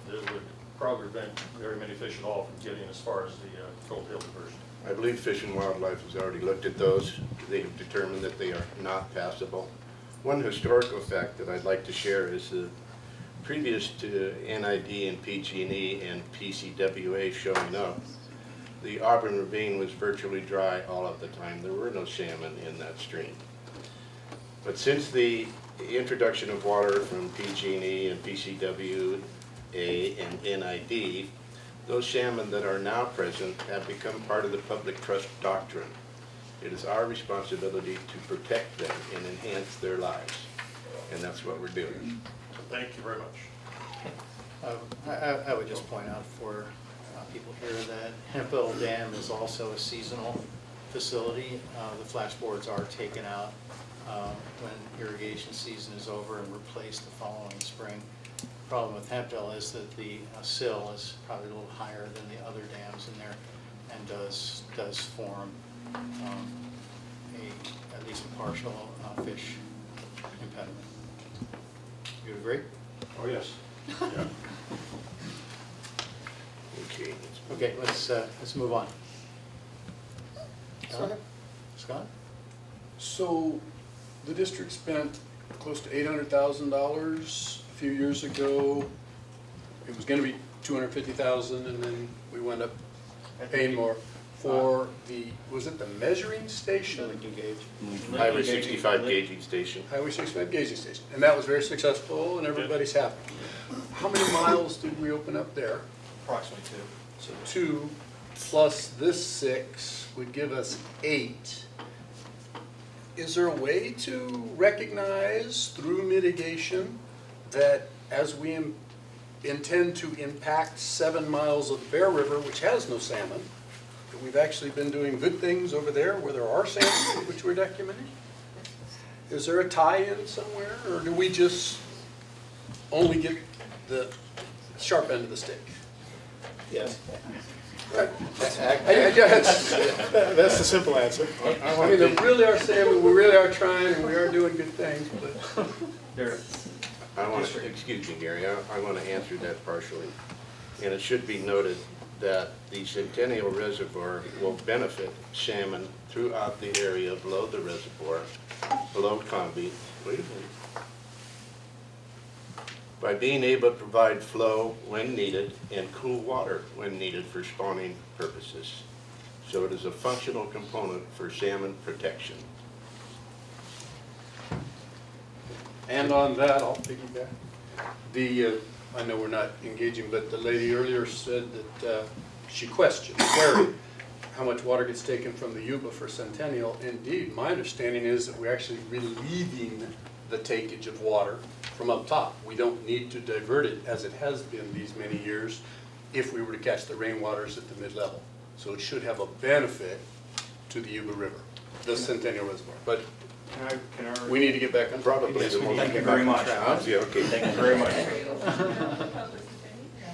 that would probably prevent very many fish at all from getting as far as the Gold Hill diversion. I believe Fish and Wildlife has already looked at those. They have determined that they are not passable. One historical fact that I'd like to share is that previous to NID and PG&E and PCWA showing up, the Auburn Ravine was virtually dry all of the time. There were no salmon in that stream. But since the introduction of water from PG&E and PCWA and NID, those salmon that are now present have become part of the public trust doctrine. It is our responsibility to protect them and enhance their lives. And that's what we're doing. Thank you very much. I would just point out for people here that Hemphill Dam is also a seasonal facility. The flashboards are taken out when irrigation season is over and replaced the following spring. The problem with Hemphill is that the sill is probably a little higher than the other dams in there and does form at least a partial fish impediment. You agree? Oh, yes. Yeah. Okay. Okay, let's move on. Scott? So the district spent close to $800,000 a few years ago. It was going to be $250,000, and then we wound up paying more for the, was it the measuring station? Lincoln Gauge. Highway 65 gauging station. Highway 65 gauging station. And that was very successful, and everybody's happy. How many miles did we open up there? Approximately 2. So 2 plus this 6 would give us 8. Is there a way to recognize through mitigation that as we intend to impact 7 miles of the Bear River, which has no salmon, that we've actually been doing good things over there where there are salmon, which we're documenting? Is there a tie-in somewhere, or do we just only get the sharp end of the stick? Yes. That's the simple answer. I mean, there really are salmon, we really are trying, and we are doing good things, but I want to, excuse me, Gary, I want to answer that partially. And it should be noted that the Centennial Reservoir will benefit salmon throughout the area below the reservoir, below Combi. Wait a minute. By being able to provide flow when needed and cool water when needed for spawning purposes. So it is a functional component for salmon protection. And on that, I'll piggyback. I know we're not engaging, but the lady earlier said that she questioned, queried, how much water gets taken from the Yuba for Centennial. Indeed, my understanding is that we're actually relieving the takeage of water from up top. We don't need to divert it as it has been these many years if we were to catch the rainwaters at the mid-level. So it should have a benefit to the Yuba River, the Centennial Reservoir. But we need to get back on Probably the most. Thank you very much. Yeah, okay. Thank you very much.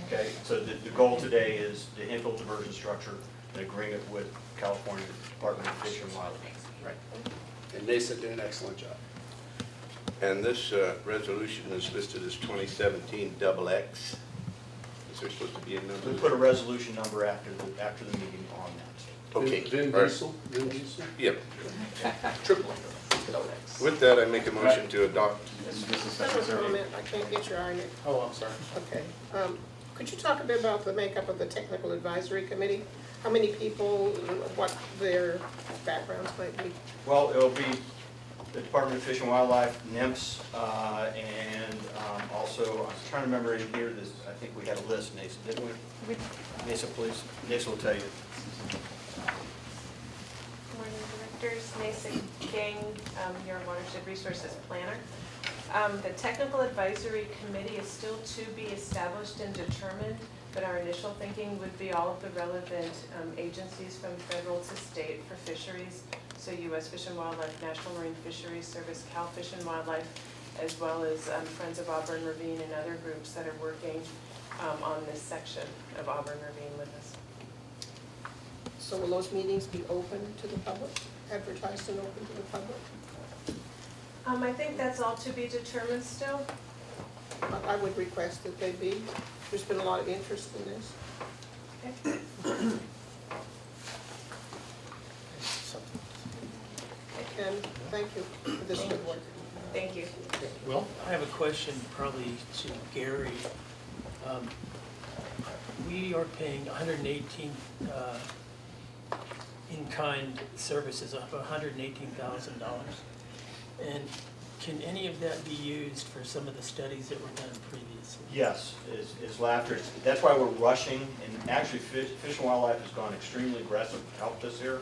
Okay, so the goal today is the Hemphill diversion structure in agreement with California Department of Fish and Wildlife. Right. And NASA did an excellent job. And this resolution is listed as 2017 XX. Is there supposed to be a number? We'll put a resolution number after the meeting on that. Okay. Vin All right. Diesel? Vin Diesel? Yep. Triple. With that, I make a motion to adopt. That was a comment, I can't get your eye, Nick. Oh, I'm sorry. Okay. Could you talk a bit about the makeup of the Technical Advisory Committee? How many people, what their backgrounds might be? Well, it'll be the Department of Fish and Wildlife, NIMS, and also, I was trying to remember in here, I think we had a list, Nasa, didn't we? Nasa, please. Nasa will tell you. Morning, Directors. Nasa King, your Watershed Resources Planner. The Technical Advisory Committee is still to be established and determined, but our initial thinking would be all of the relevant agencies from federal to state for fisheries, so U.S. Fish and Wildlife, National Marine Fisheries Service, Cal Fish and Wildlife, as well as Friends of Auburn Ravine and other groups that are working on this section of Auburn Ravine with us. So will those meetings be open to the public, advertised and open to the public? I think that's all to be determined still. I would request that they be. There's been a lot of interest in this. Okay. And thank you for this good work. Thank you. Well, I have a question probably to Gary. We are paying 118 in-kind services of $118,000. And can any of that be used for some of the studies that were done previously? Yes, is laughter. That's why we're rushing, and actually Fish and Wildlife has gone extremely aggressive to help us here,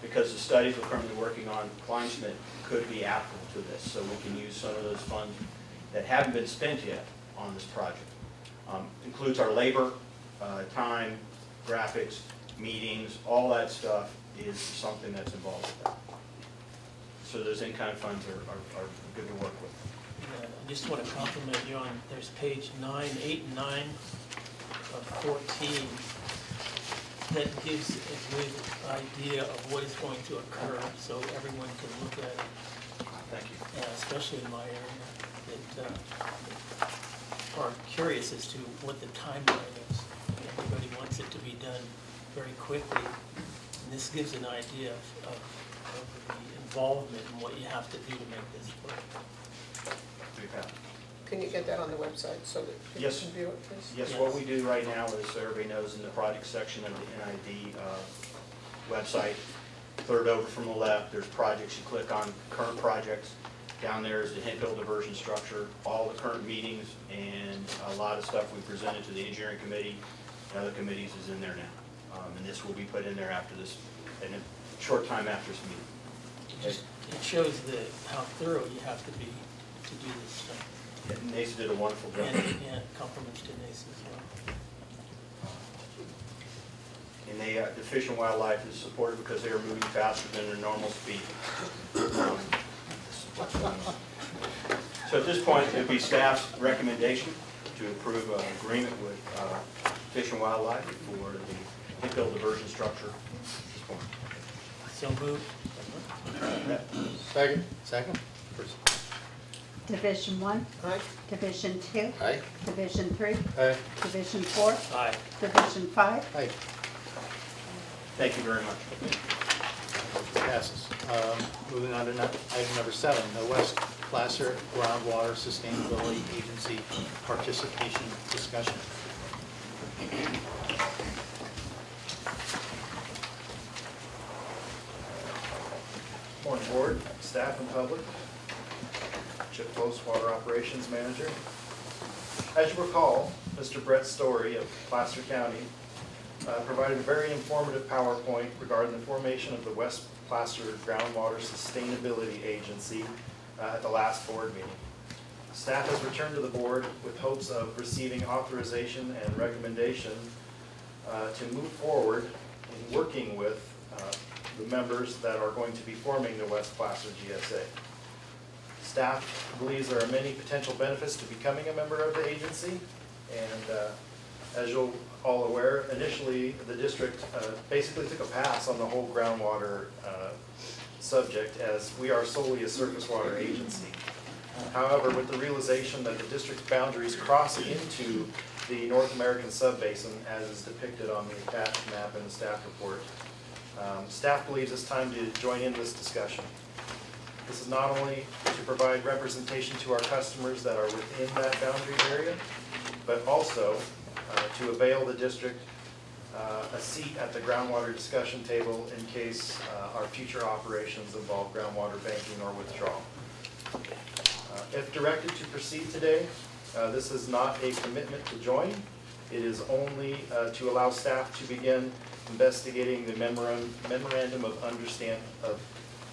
because the studies we're currently working on, Kleinschmidt, could be applicable to this. So we can use some of those funds that haven't been spent yet on this project. Includes our labor, time, graphics, meetings, all that stuff is something that's involved with that. So those in-kind funds are good to work with. I just want to compliment you on, there's page 9, 8, and 9 of 14 that gives a good idea of what is going to occur, so everyone can look at it. Thank you. Especially in my area, that are curious as to what the timeline is. Everybody wants it to be done very quickly, and this gives an idea of the involvement and what you have to do to make this work. Can you get that on the website so that people Yes. can view it, please? Yes, what we do right now is, everybody knows, in the project section of the NID website, third over from the left, there's projects. You click on current projects. Down there is the Hemphill diversion structure, all the current meetings, and a lot of stuff we presented to the engineering committee and other committees is in there now. And this will be put in there after this, in a short time after this meeting. It shows how thorough you have to be to do this stuff. And NACE did a wonderful job. And compliments to NACE as well. And the Fish and Wildlife is supported because they are moving faster than their normal speed. So at this point, it would be staff's recommendation to approve an agreement with Fish and Wildlife for the Hemphill diversion structure at this point. So moved. Second. Second. Division 1. Aye. Division 2. Aye. Division 3. Aye. Division 4. Aye. Division 5. Aye. Thank you very much. Passes. Moving on to item number 7, the West Placer Groundwater Sustainability Agency participation discussion. Morning, board, staff, and public. Chip Close, Water Operations Manager. As you recall, Mr. Brett Story of Placer County provided a very informative PowerPoint regarding the formation of the West Placer Groundwater Sustainability Agency at the last board meeting. Staff has returned to the board with hopes of receiving authorization and recommendation to move forward in working with the members that are going to be forming the West Placer GSA. Staff believes there are many potential benefits to becoming a member of the agency, and as you're all aware, initially the district basically took a pass on the whole groundwater subject, as we are solely a surface water agency. However, with the realization that the district's boundaries cross into the North American subbasin, as is depicted on the attached map in the staff report, staff believes it's time to join in this discussion. This is not only to provide representation to our customers that are within that boundary area, but also to avail the district a seat at the groundwater discussion table in case our future operations involve groundwater banking or withdrawal. If directed to proceed today, this is not a commitment to join. It is only to allow staff to begin investigating the memorandum of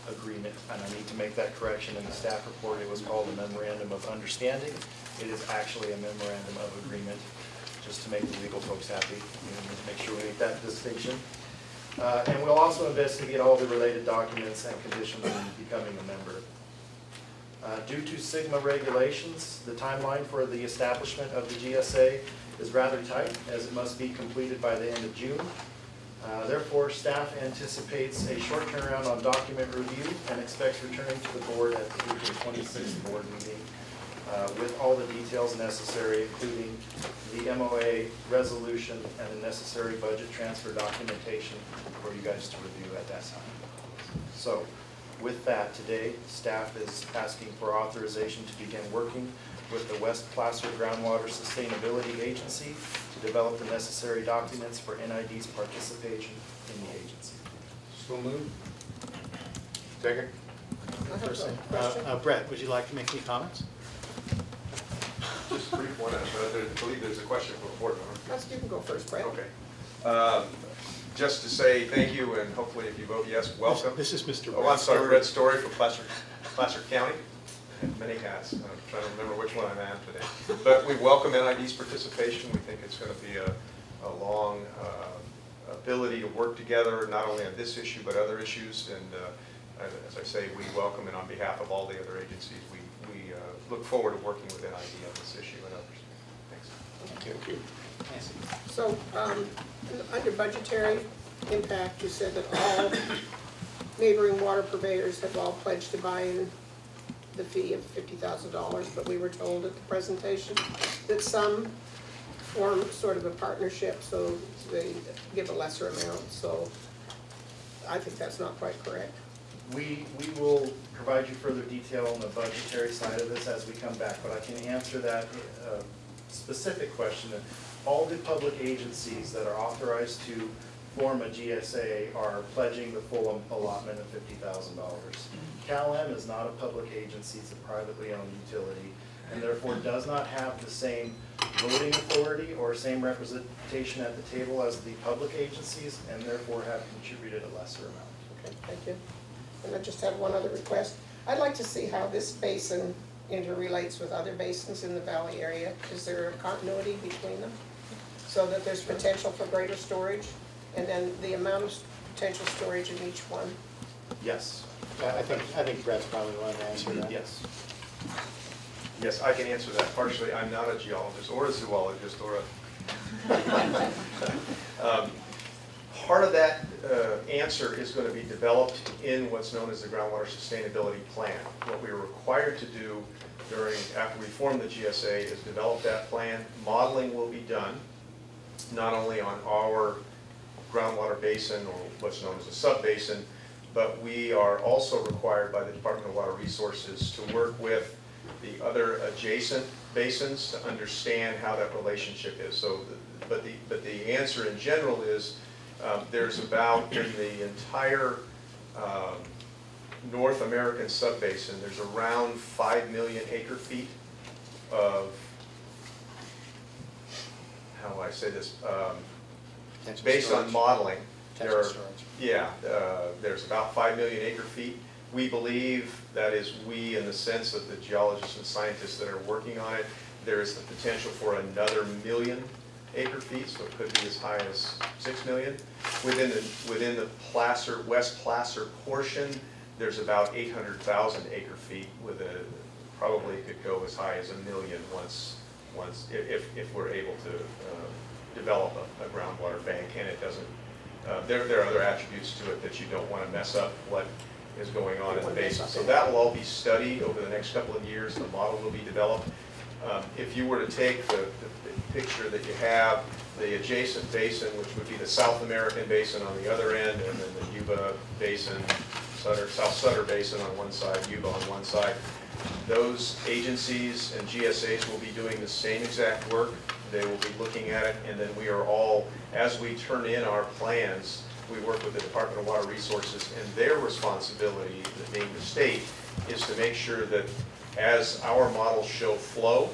agreement, and I need to make that correction in the staff report. It was called a memorandum of understanding. It is actually a memorandum of agreement, just to make the legal folks happy. We need to make sure we make that distinction. And we'll also investigate all the related documents and conditions in becoming a member. Due to SGMA regulations, the timeline for the establishment of the GSA is rather tight, as it must be completed by the end of June. Therefore, staff anticipates a short turnaround on document review and expects returning to the board at the April 26th board meeting with all the details necessary, including the MOA resolution and the necessary budget transfer documentation for you guys to review at that time. So, with that, today, staff is asking for authorization to begin working with the West Placer Groundwater Sustainability Agency to develop the necessary documents for NID's participation in the agency. So moved. Second? I have First a thing, question. Brett, would you like to make any comments? Just a brief one, I believe there's a question for the board member. You can go first, Brett. Okay. Just to say thank you, and hopefully if you vote yes, welcome. This is Mr. Oh, I'm sorry, Brett Story from Placer County. Many hats. I'm trying to remember which one I am today. But we welcome NID's participation. We think it's going to be a long ability to work together, not only on this issue, but other issues. And as I say, we welcome, and on behalf of all the other agencies, we look forward to working with NID on this issue and others. Thanks. Thank you. Nancy. So, under budgetary impact, you said that all neighboring water purveyors have all pledged to buy in the fee of $50,000, but we were told at the presentation that some form sort of a partnership, so they give a lesser amount, so I think that's not quite correct. We will provide you further detail on the budgetary side of this as we come back, but I can answer that specific question. All the public agencies that are authorized to form a GSA are pledging the full allotment of $50,000. CalM is not a public agency, it's a privately owned utility, and therefore does not have the same voting authority or same representation at the table as the public agencies, and therefore have contributed a lesser amount. Okay, thank you. And I just have one other request. I'd like to see how this basin interrelates with other basins in the valley area. Is there a continuity between them? So that there's potential for greater storage, and then the amount of potential storage in each one? Yes. I think Brett's probably one to answer that. Yes. Yes, I can answer that partially. I'm not a geologist or a zoologist or a... Part of that answer is going to be developed in what's known as the Groundwater Sustainability Plan. What we are required to do after we form the GSA is develop that plan. Modeling will be done, not only on our groundwater basin or what's known as a sub-basin, but we are also required by the Department of Water Resources to work with the other adjacent basins to understand how that relationship is. So, but the answer in general is there's about, in the entire North American sub-basin, there's around 5 million acre-feet of, how do I say this, based on modeling. There's about 5 million acre-feet. We believe, that is we in the sense of the geologists and scientists that are working on it, there is the potential for another million acre-feet, so it could be as high as 6 million. Within the West Placer portion, there's about 800,000 acre-feet with probably could go as high as 1 million if we're able to develop a groundwater bank, and it doesn't, there are other attributes to it that you don't want to mess up what is going on in the basin. So that will all be studied over the next couple of years. The model will be developed. If you were to take the picture that you have, the adjacent basin, which would be the South American basin on the other end, and then the Yuba Basin, South Sutter Basin on one side, Yuba on one side, those agencies and GSAs will be doing the same exact work. They will be looking at it, and then we are all, as we turn in our plans, we work with the Department of Water Resources, and their responsibility, being the state, is to make sure that as our models show flow,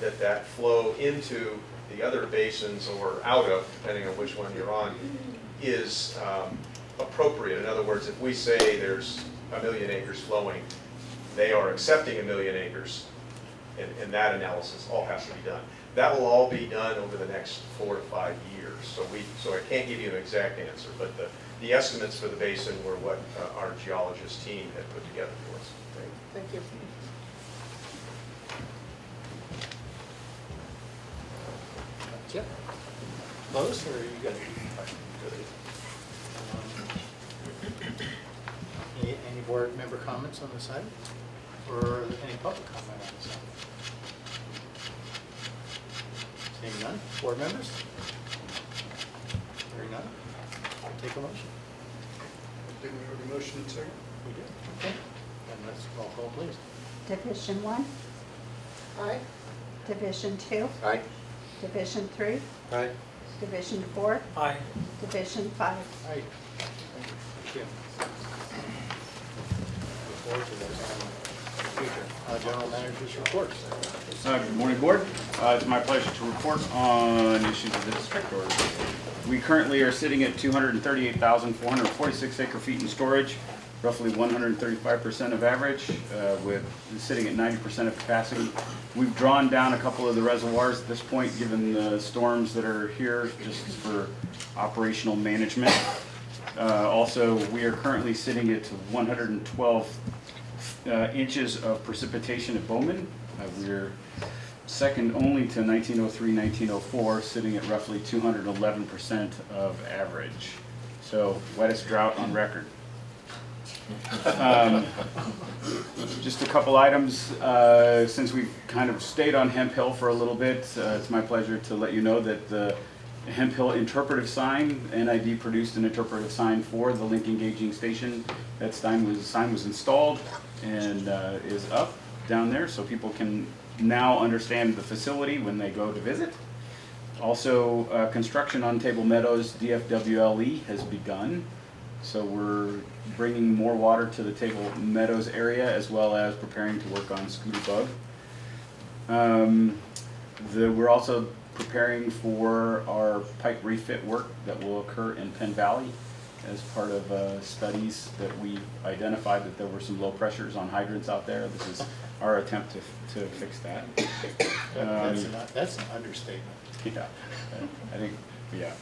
that flow into the other basins or out of, depending on which one you're on, is appropriate. In other words, if we say there's 1 million acres flowing, they are accepting 1 million acres, and that analysis all has to be done. That will all be done over the next 4 to 5 years. So I can't give you an exact answer, but the estimates for the basin were what our geologist team had put together for us. Great, thank you. Yep. Close, or you got? Any board member comments on this item? Or any public comment on this item? Seeing none, board members? Hearing none, I'll take a motion. Didn't we already motion it, second? We did, okay. Then let's roll call, please. Division 1, Aye. Division 2, Aye. Division 3, Aye. Division 4, Aye. Division 5. Aye. Thank you. Look forward to those in the future. General Manager's reports. Good morning, Board. It's my pleasure to report on issues of the district. We currently are sitting at 238,446 acre-feet in storage, roughly 135% of average, with sitting at 90% of capacity. We've drawn down a couple of the reservoirs at this point, given the storms that are here, just for operational management. Also, we are currently sitting at 112 inches of precipitation at Bowman. We're second only to 1903, 1904, sitting at roughly 211% of average. So, wettest drought on record. Just a couple items. Since we've kind of stayed on Hemphill for a little bit, it's my pleasure to let you know that the Hemphill interpretive sign, NID produced an interpretive sign for the link engaging station. That sign was installed and is up down there, so people can now understand the facility when they go to visit. Also, construction on Table Meadows DFWLE has begun, so we're bringing more water to the Table Meadows area, as well as preparing to work on Scooter Bug. We're also preparing for our pipe refit work that will occur in Penn Valley as part of studies that we identified that there were some low pressures on hydrants out there. This is our attempt to fix that. That's an understatement. Yeah, I think, yeah.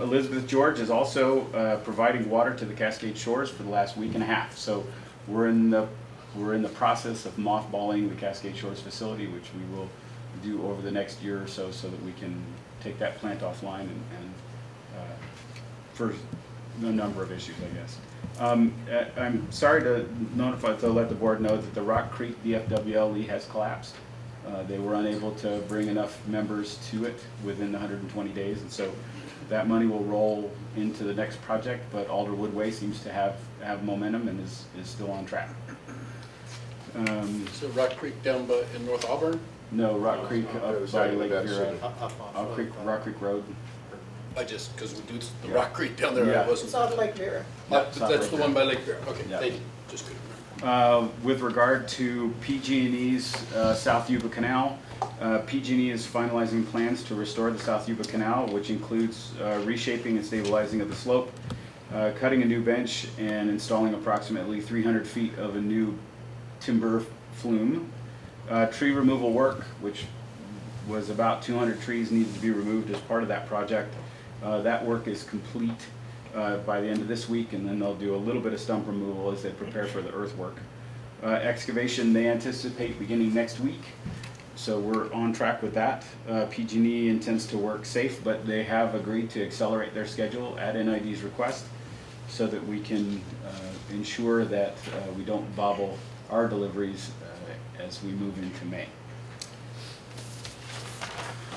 Elizabeth George is also providing water to the Cascade Shores for the last week and a half. So we're in the process of mothballing the Cascade Shores facility, which we will do over the next year or so, so that we can take that plant offline and for a number of issues, I guess. I'm sorry to let the board know that the Rock Creek DFWLE has collapsed. They were unable to bring enough members to it within 120 days, and so that money will roll into the next project, but Alderwood Way seems to have momentum and is still on track. So Rock Creek down in North Auburn? No, Rock Creek up by Lake Bureau. Rock Creek Road. I just, because we do the Rock Creek down there, I wasn't. It's on Lake Vera. That's the one by Lake Vera. Okay, Yeah. thank you. Just couldn't remember. With regard to PG&E's South Yuba Canal, PG&E is finalizing plans to restore the South Yuba Canal, which includes reshaping and stabilizing of the slope, cutting a new bench, and installing approximately 300 feet of a new timber flume. Tree removal work, which was about 200 trees needed to be removed as part of that project. That work is complete by the end of this week, and then they'll do a little bit of stump removal as they prepare for the earthwork. Excavation they anticipate beginning next week, so we're on track with that. PG&E intends to work safe, but they have agreed to accelerate their schedule at NID's request so that we can ensure that we don't bobble our deliveries as we move into May.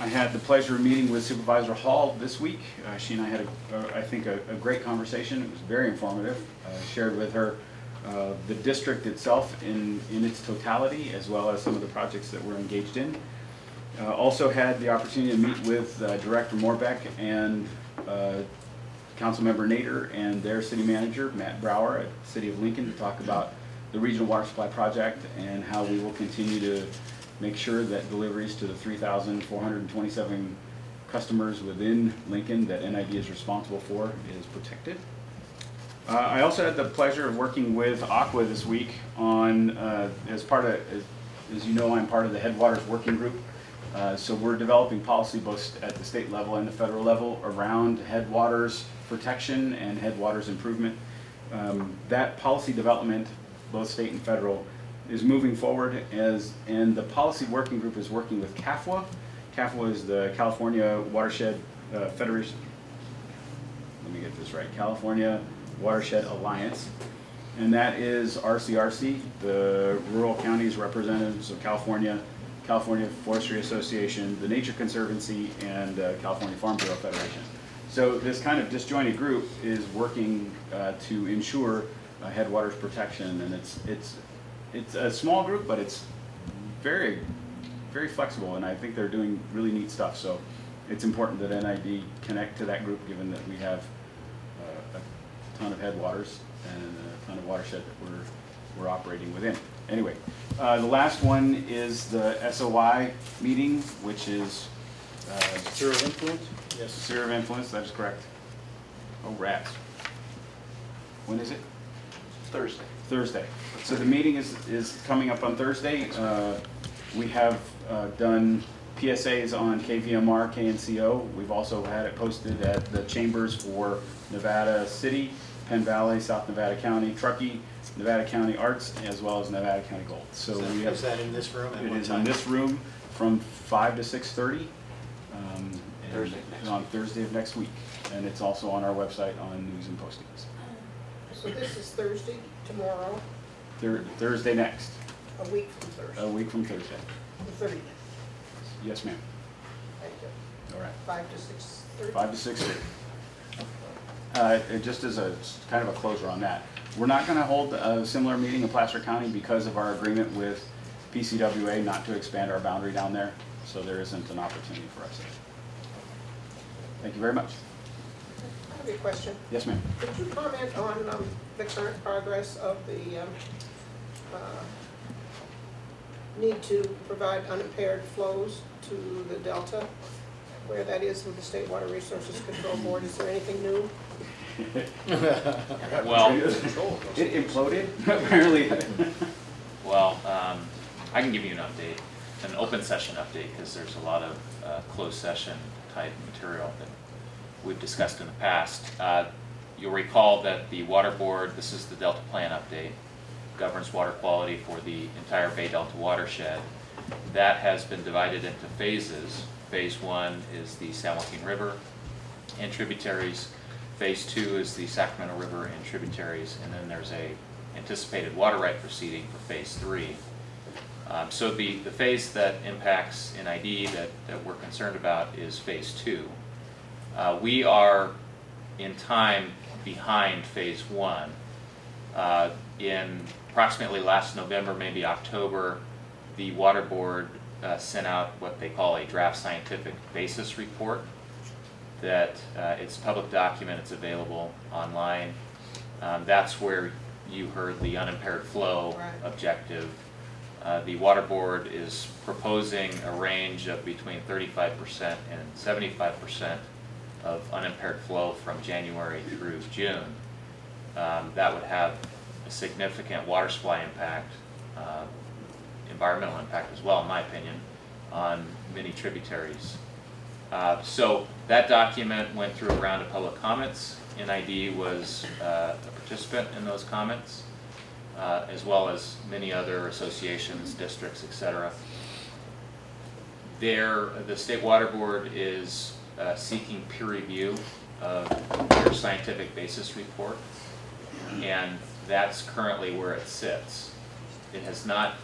I had the pleasure of meeting with Supervisor Hall this week. She and I had, I think, a great conversation. It was very informative. Shared with her the district itself in its totality, as well as some of the projects that we're engaged in. Also had the opportunity to meet with Director Morbeck and Councilmember Nader and their city manager, Matt Brower, at the City of Lincoln, to talk about the Regional Water Supply Project and how we will continue to make sure that deliveries to the 3,427 customers within Lincoln that NID is responsible for is protected. I also had the pleasure of working with Aqua this week on, as you know, I'm part of the Headwaters Working Group. So we're developing policy both at the state level and the federal level around headwaters protection and headwaters improvement. That policy development, both state and federal, is moving forward and the policy working group is working with CAFWA. CAFWA is the California Watershed Federation. Let me get this right. California Watershed Alliance. And that is RCRC, the Rural Counties Representatives of California, California Forestry Association, the Nature Conservancy, and California Farm Bureau Federation. So this kind of disjointed group is working to ensure headwaters protection, and it's a small group, but it's very, very flexible, and I think they're doing really neat stuff. So it's important that NID connect to that group, given that we have a ton of headwaters and a ton of watershed that we're operating within. Anyway, the last one is the SOI meeting, which is Sphere of influence? Yes. Sphere of influence, that is correct. Oh, rats. When is it? Thursday. Thursday. So the meeting is coming up on Thursday. We have done PSAs on KVMR, KNCO. We've also had it posted at the chambers for Nevada City, Penn Valley, South Nevada County, Truckee, Nevada County Arts, as well as Nevada County Gold. So we have. Is that in this room? It is in this room from 5 to 6:30. On Thursday of next week, and it's also on our website on news and postings. So this is Thursday, tomorrow, Thursday next. a week from Thursday. A week from Thursday. The 30th. Yes, ma'am. Thank you. All right. 5 to 6:30. 5 to 6:30. Just as a kind of a closer on that, we're not going to hold a similar meeting in Placer County because of our agreement with PCWA not to expand our boundary down there. So there isn't an opportunity for us. Thank you very much. I have a question. Yes, ma'am. Could you comment on the current progress of the need to provide unimpaired flows to the Delta, where that is with the State Water Resources Control Board? Is there anything new? Well, it imploded, apparently. Well, I can give you an update, an open session update, because there's a lot of closed session type material that we've discussed in the past. You'll recall that the Water Board, this is the Delta Plan update, governs water quality for the entire Bay Delta watershed. That has been divided into phases. Phase 1 is the San Joaquin River and tributaries. Phase 2 is the Sacramento River and tributaries, and then there's a anticipated water right proceeding for Phase 3. So the phase that impacts NID that we're concerned about is Phase 2. We are in time behind Phase 1. In approximately last November, maybe October, the Water Board sent out what they call a draft scientific basis report. That it's a public document, it's available online. That's where you heard the unimpaired flow objective. The Water Board is proposing a range of between 35% and 75% of unimpaired flow from January through June. That would have a significant water supply impact, environmental impact as well, in my opinion, on many tributaries. So that document went through a round of public comments. NID was a participant in those comments, as well as many other associations, districts, etc. The State Water Board is seeking peer review of their scientific basis report, and that's currently where it sits. It has not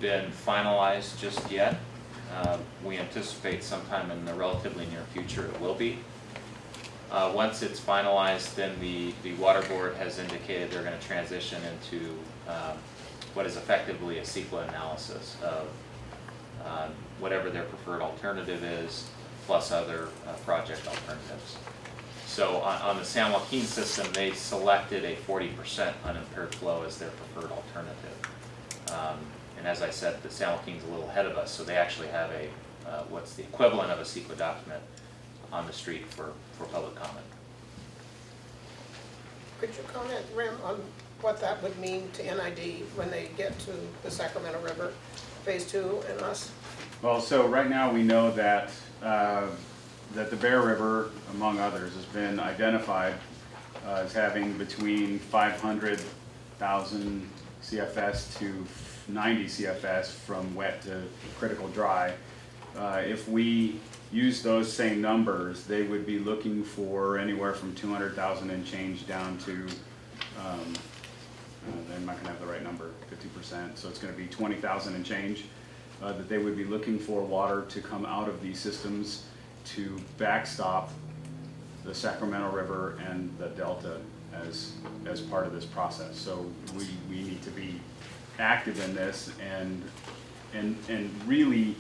been finalized just yet. We anticipate sometime in the relatively near future it will be. Once it's finalized, then the Water Board has indicated they're going to transition into what is effectively a CEQA analysis of whatever their preferred alternative is, plus other project alternatives. So on the San Joaquin system, they selected a 40% unimpaired flow as their preferred alternative. And as I said, the San Joaquin's a little ahead of us, so they actually have a what's the equivalent of a CEQA document on the street for public comment. Could you comment, Rem, on what that would mean to NID when they get to the Sacramento River, Phase 2 and us? Well, so right now we know that that the Bear River, among others, has been identified as having between 500,000 CFS to 90 CFS from wet to critical dry. if we use those same numbers, they would be looking for anywhere from 200,000 and change down to, I'm not gonna have the right number, 50%, so it's gonna be 20,000 and change, that they would be looking for water to come out of these systems to backstop the Sacramento River and the Delta as part of this process. So we need to be active in this and really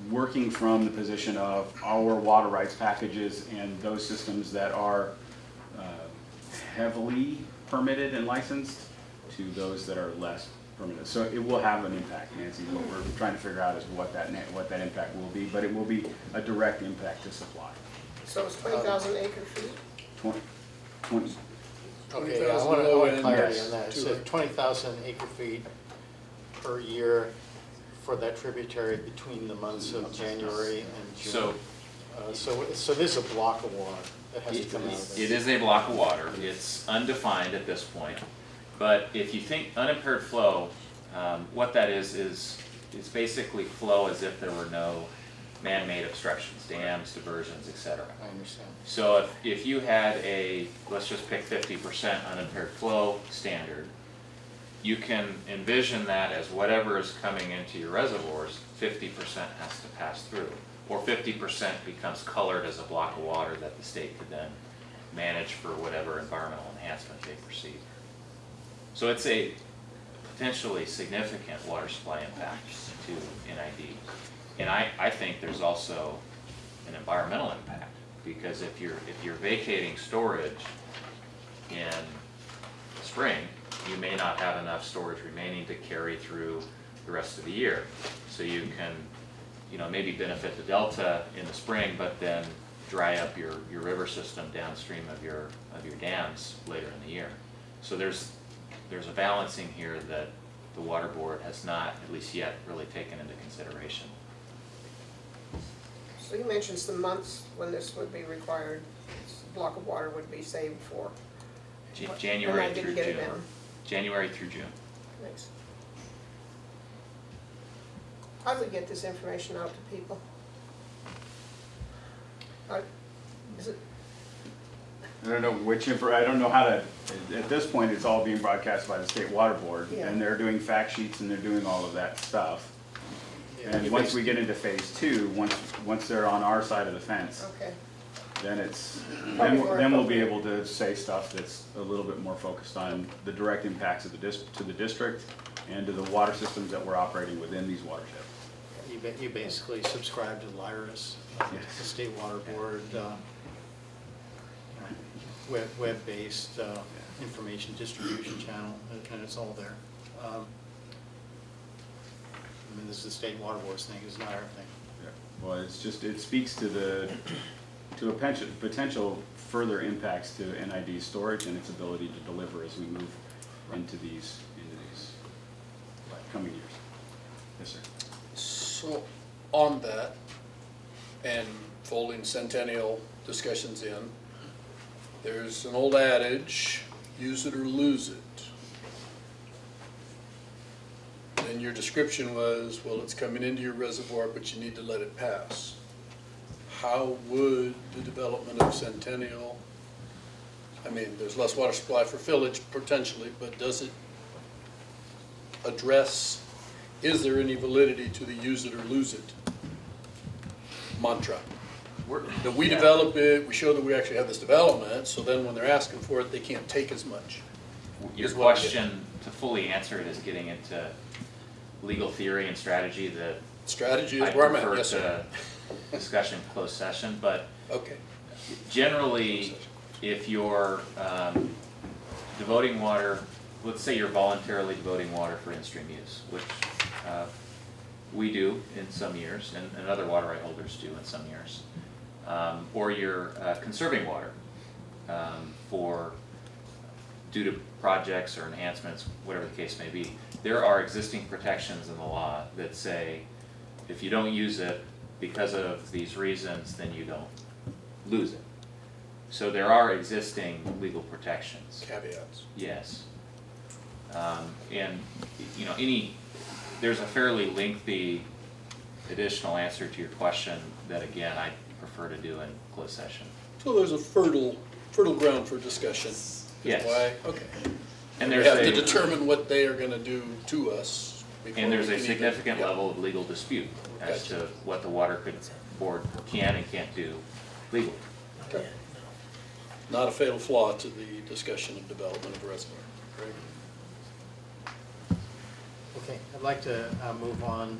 working from the position of our water rights packages and those systems that are heavily permitted and licensed to those that are less permitted. So it will have an impact, Nancy. What we're trying to figure out is what that impact will be, but it will be a direct impact to supply. So it's 20,000 acre feet? 20. Okay, I want clarity on that. It said 20,000 acre feet per year for that tributary between the months of January and June. So this is a block of water that has to come out of it. It is a block of water. It's undefined at this point. But if you think unimpaired flow, what that is it's basically flow as if there were no man-made obstructions, dams, diversions, etc. I understand. So if you had a, let's just pick 50% unimpaired flow standard, you can envision that as whatever is coming into your reservoirs, 50% has to pass through. Or 50% becomes colored as a block of water that the state could then manage for whatever environmental enhancement they perceive. So it's a potentially significant water supply impact to NID. And I think there's also an environmental impact, because if you're vacating storage in spring, you may not have enough storage remaining to carry through the rest of the year. So you can, maybe benefit the delta in the spring, but then dry up your river system downstream of your dams later in the year. So there's a balancing here that the Water Board has not, at least yet, really taken into consideration. So you mentioned some months when this would be required, this block of water would be saved for. January And I through didn't get it June. down. January through June. Thanks. How do we get this information out to people? Is it? I don't know I don't know how to, at this point, it's all being broadcast by the State Water Board, Yeah. and they're doing fact sheets and they're doing all of that stuff. And once we get into phase 2, once they're on our side of the fence, Okay. then Probably then we'll be able to say stuff that's a little bit more focused on the direct impacts of to the district and to the water systems that we're operating within these watersheds. You basically subscribe to LIRIS, the State Water Board, web-based information distribution channel, and it's all there. This is the State Water Board's thing, it's not our thing. Yeah. Well, it speaks to a potential further impacts to NID storage and its ability to deliver as we move into these coming years. Yes, sir. So on that, and folding centennial discussions in, there's an old adage, use it or lose it. And your description was, well, it's coming into your reservoir, but you need to let it pass. How would the development of Centennial, there's less water supply for Village potentially, but does it address, is there any validity to the use it or lose it mantra? That we develop it, we show that we actually have this development, so then when they're asking for it, they can't take as much. Your question, to fully answer it, is getting into legal theory and strategy that strategy is where I'm at, I yes, prefer to discussion closed session, but generally, if you're devoting water, let's say you're voluntarily devoting water for in-stream use, which we do in some years, and other water right holders do in some years, or you're conserving water due to projects or enhancements, whatever the case may be. There are existing protections in the law that say if you don't use it because of these reasons, then you don't lose it. So there are existing legal protections. Caveats. Yes. And there's a fairly lengthy additional answer to your question that, again, I prefer to do in closed session. So there's a fertile ground for discussion. Yes. Why? Okay. And We there's have to a, determine what they are gonna do to us. before and there's we a can even- significant yeah. level of legal dispute as Gotcha. to what the water board can and can't do legally. Okay. Not a fatal flaw to the discussion of development of a reservoir. Great. Okay, I'd like to move on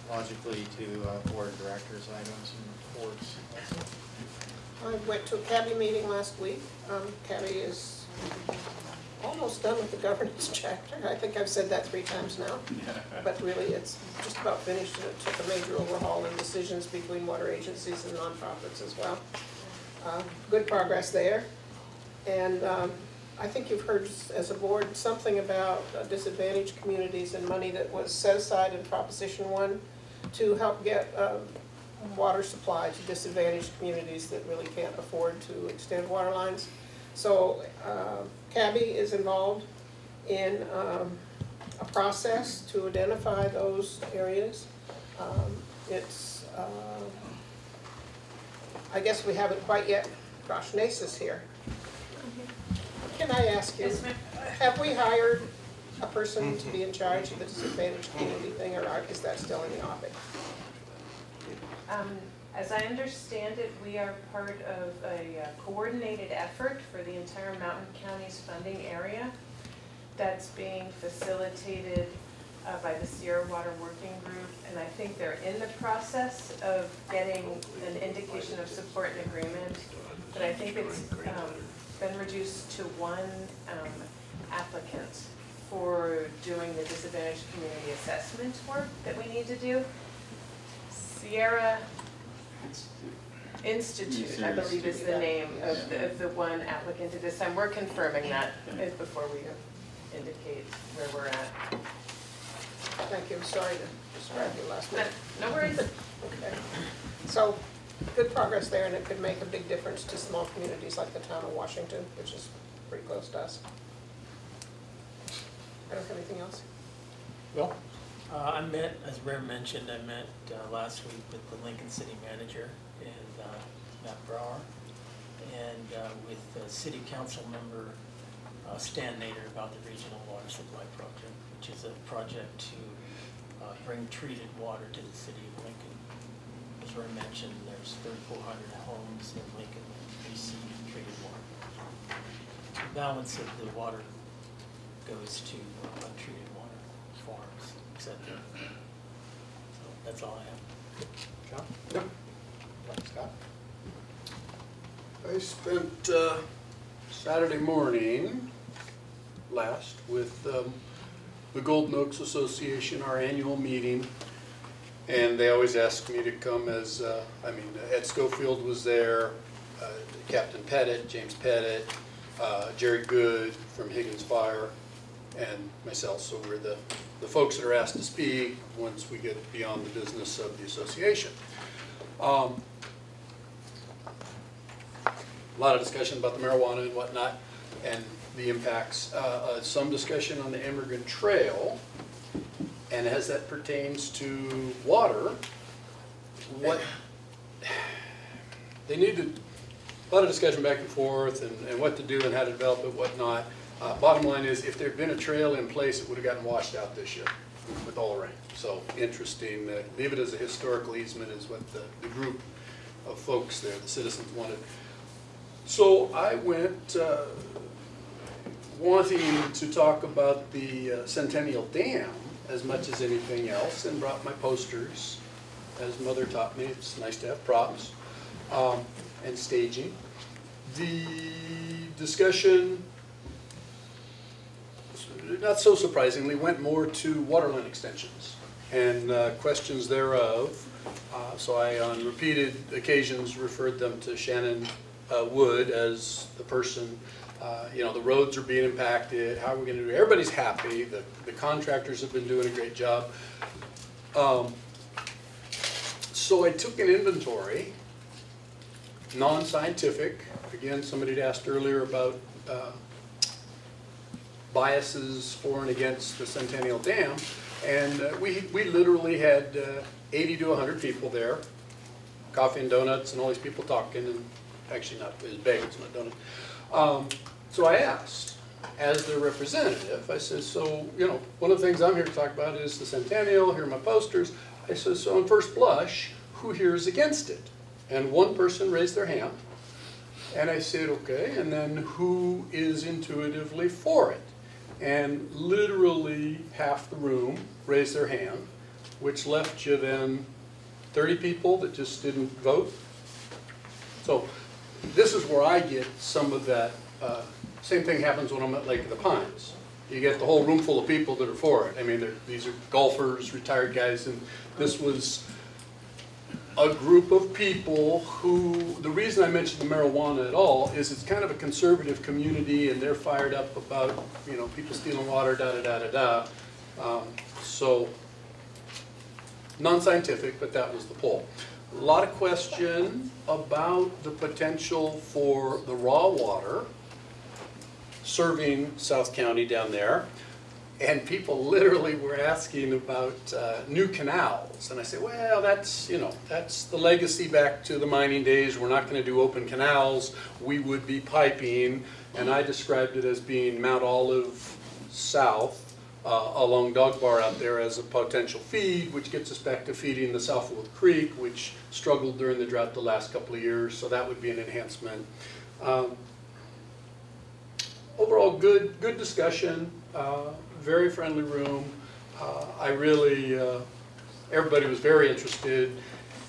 logically to board of directors items and reports. I went to a CABI meeting last week. CABI is almost done with the governance chapter. I think I've said that 3 times now. But really, it's just about finished, and it took a major overhaul in decisions between water agencies and nonprofits as well. Good progress there. And I think you've heard as a board something about disadvantaged communities and money that was set aside in Proposition 1 to help get water supply to disadvantaged communities that really can't afford to extend water lines. So CABI is involved in a process to identify those areas. It's, I guess we haven't quite yet, gosh, NACE's here. Can I ask you, have we hired a person to be in charge of the disadvantaged community thing, or is that still in the offing? As I understand it, we are part of a coordinated effort for the entire Mountain County's funding area that's being facilitated by the Sierra Water Working Group, and I think they're in the process of getting an indication of support and agreement, but I think it's been reduced to 1 applicant for doing the disadvantaged community assessment work that we need to do. Sierra Institute, I believe, is the name of the 1 applicant at this time. We're confirming that before we indicate where we're at. Thank you, sorry to describe you last minute. No worries. Okay. So, good progress there, and it could make a big difference to small communities like the town of Washington, which is pretty close to us. I don't have anything else. Well, I met, as Rare mentioned, I met last week with the Lincoln City Manager and Matt Brower, and with City Council member Stan Nader about the Regional Water Supply Project, which is a project to bring treated water to the city of Lincoln. As Rare mentioned, there's 3,400 homes in Lincoln that receive treated water. The balance of the water goes to untreated water farms, etc. So that's all I have. John? No. Scott? I spent Saturday morning last with the Golden Oaks Association, our annual meeting, and they always ask me to come as, Ed Schofield was there, Captain Pettit, James Pettit, Jerry Good from Higgins Fire, and myself. So we're the folks that are asked to speak once we get beyond the business of the association. A lot of discussion about the marijuana and whatnot and the impacts. Some discussion on the Emigrant Trail, and as that pertains to water, what they need to, a lot of discussion back and forth and what to do and how to develop it, whatnot. Bottom line is, if there'd been a trail in place, it would have gotten washed out this year with all the rain. So interesting, leave it as a historical easement is what the group of folks there, the citizens, wanted. So I went wanting to talk about the Centennial Dam as much as anything else, and brought my posters. As Mother taught me, it's nice to have props and staging. The discussion, not so surprisingly, went more to waterline extensions and questions thereof. So I, on repeated occasions, referred them to Shannon Wood as the person. The roads are being impacted. How are we going to do it? Everybody's happy. The contractors have been doing a great job. So I took an inventory, non-scientific. Again, somebody had asked earlier about biases for and against the Centennial Dam. And we literally had 80 to 100 people there, coffee and donuts and all these people talking, and actually not, it was bagels, not donuts. So I asked, as their representative, I said, so, you know, one of the things I'm here to talk about is the Centennial, here are my posters. I said, so on first blush, who here is against it? And one person raised their hand. And I said, okay, and then who is intuitively for it? And literally half the room raised their hand, which left you then 30 people that just didn't vote. So this is where I get some of that. Same thing happens when I'm at Lake of the Pines. You get the whole room full of people that are for it. I mean, these are golfers, retired guys, and this was a group of people who, the reason I mentioned the marijuana at all is it's kind of a conservative community and they're fired up about, you know, people stealing water, da-da-da-da-da. So, non-scientific, but that was the poll. A lot of question about the potential for the raw water serving South County down there. And people literally were asking about new canals. And I said, well, that's, you know, that's the legacy back to the mining days. We're not going to do open canals. We would be piping. And I described it as being Mount Olive South along Dog Bar out there as a potential feed, which gets us back to feeding the Southwood Creek, which struggled during the drought the last couple of years. So that would be an enhancement. Overall, good discussion. Very friendly room. I really, everybody was very interested,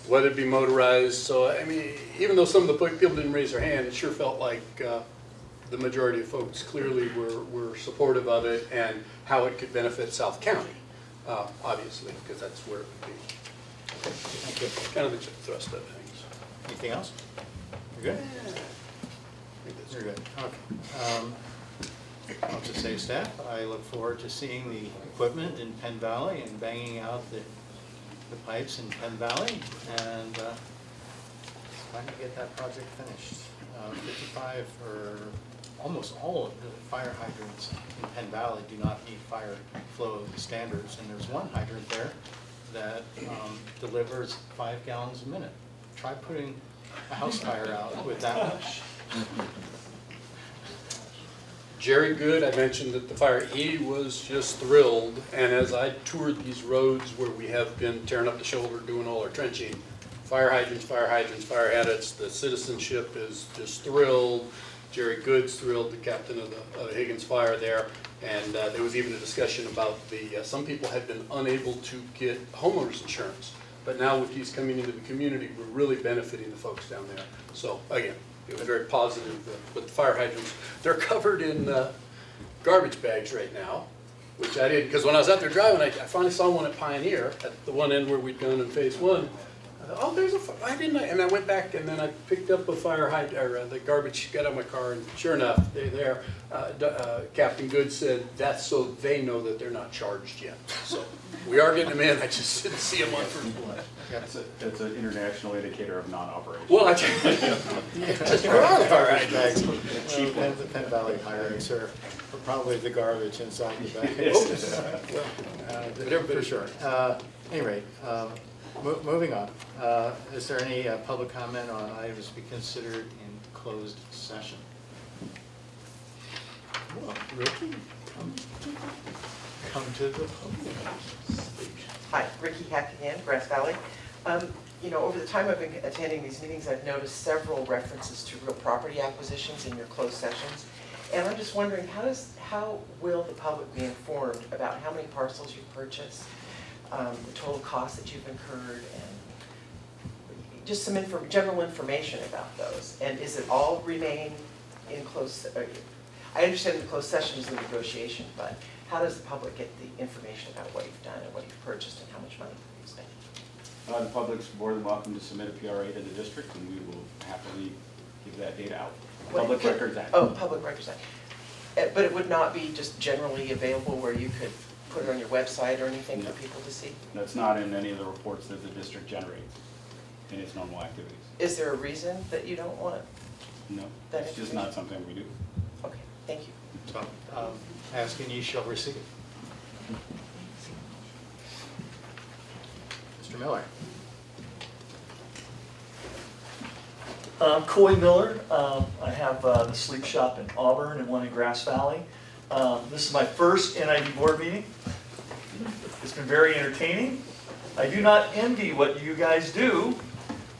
whether it be motorized. So, I mean, even though some of the people didn't raise their hand, it sure felt like the majority of folks clearly were supportive of it and how it could benefit South County, obviously, because that's where it would be. Okay, thank you. Kind of the thrust of things. Anything else? You're good? You're good. Okay. I'll just say, staff, I look forward to seeing the equipment in Penn Valley and banging out the pipes in Penn Valley and trying to get that project finished. 55 or almost all of the fire hydrants in Penn Valley do not meet fire flow standards, and there's one hydrant there that delivers 5 gallons a minute. Try putting a house fire out with that much. Jerry Good, I mentioned that the fire, he was just thrilled, and as I toured these roads where we have been tearing up the shoulder doing all our trenching, fire hydrants, fire hydrants, the citizenship is just thrilled. Jerry Good's thrilled, the captain of the Higgins Fire there, and there was even a discussion about some people had been unable to get homeowners insurance, but now with these coming into the community, we're really benefiting the folks down there. So again, it was very positive with the fire hydrants. They're covered in garbage bags right now, which I didn't, because when I was out there driving, I finally saw one at Pioneer, at the one end where we'd done in phase 1. I thought, oh, there's a fire, why didn't I? And I went back and then I picked up a fire hydrant, or the garbage, got out of my car, and sure enough, they're there. Captain Good said, that's so they know that they're not charged yet. So we are getting them in, I just didn't see them on first blood. That's an international indicator of non-operation. Well, just put on the fire hydrants. The Penn Valley hydrants are probably the garbage inside the bags. For sure. Anyway, moving on. Is there any public comment on items to be considered in closed session? Well, Ricky, come to the public. Hi, Ricky Hackingham, Grass Valley. You know, over the time I've been attending these meetings, I've noticed several references to real property acquisitions in your closed sessions. And I'm just wondering, how will the public be informed about how many parcels you've purchased, the total cost that you've incurred, and just some general information about those? And is it all remain in closed? I understand the closed session is the negotiation, but how does the public get the information about what you've done and what you've purchased and how much money you've spent? The public's more than welcome to submit a PRA to the district, and we will happily give that data out. Public Records Act. Oh, Public Records Act. But it would not be just generally available where you could put it on your website or anything for people to see? That's not in any of the reports that the district generates in its normal activities. Is there a reason that you don't want it? No, it's just not something we do. Okay, thank you. So, Ask and ye shall receive. Mr. Miller. Coy Miller. I have the sleep shop in Auburn and one in Grass Valley. This is my first NID board meeting. It's been very entertaining. I do not envy what you guys do,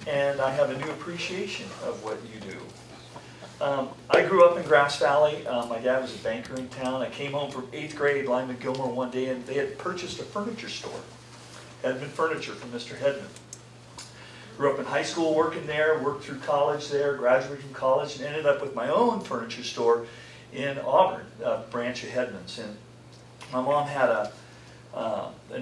and I have a new appreciation of what you do. I grew up in Grass Valley. My dad was a banker in town. I came home from 8th grade, Lyman Gilmore, one day, and they had purchased a furniture store. Hedman Furniture from Mr. Hedman. Grew up in high school working there, worked through college there, graduated from college, and ended up with my own furniture store in Auburn, a branch of Hedman's. And my mom had a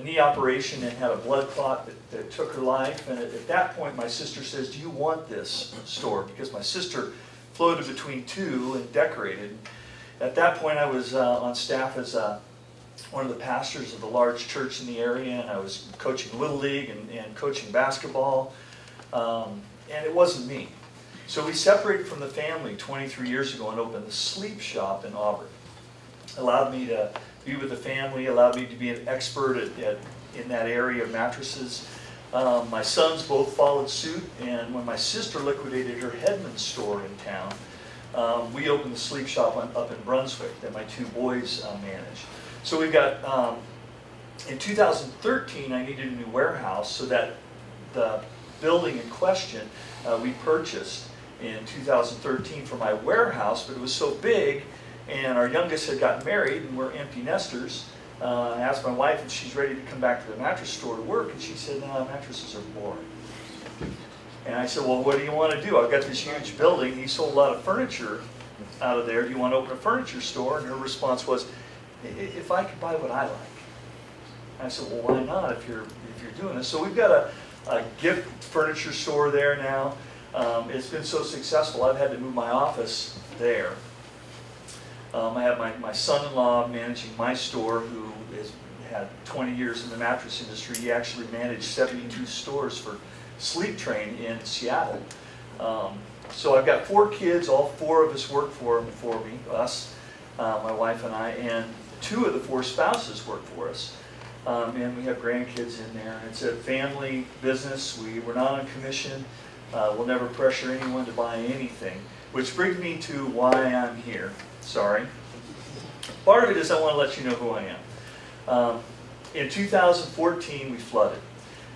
knee operation and had a blood clot that took her life. And at that point, my sister says, "Do you want this store?" Because my sister floated between two and decorated. At that point, I was on staff as one of the pastors of the large church in the area, and I was coaching Little League and coaching basketball. And it wasn't me. So we separated from the family 23 years ago and opened the sleep shop in Auburn. Allowed me to be with the family, allowed me to be an expert in that area of mattresses. My sons both followed suit, and when my sister liquidated her Hedman store in town, we opened the sleep shop up in Brunswick that my two boys manage. So we've got, in 2013, I needed a new warehouse, so that the building in question we purchased in 2013 for my warehouse, but it was so big, and our youngest had gotten married, and we're empty nesters. I asked my wife if she's ready to come back to the mattress store to work, and she said, "No, mattresses are boring." And I said, "Well, what do you want to do? I've got this huge building. He sold a lot of furniture out of there. Do you want to open a furniture store?" And her response was, "If I could buy what I like." I said, "Well, why not if you're doing this?" So we've got a gift furniture store there now. It's been so successful, I've had to move my office there. I have my son-in-law managing my store, who has had 20 years in the mattress industry. He actually managed 72 stores for Sleep Train in Seattle. So I've got 4 kids. All 4 of us work for me, us, my wife and I, and 2 of the 4 spouses work for us. And we have grandkids in there. It's a family business. We're not on commission. We'll never pressure anyone to buy anything. Which brings me to why I'm here. Sorry. Part of it is I want to let you know who I am. In 2014, we flooded.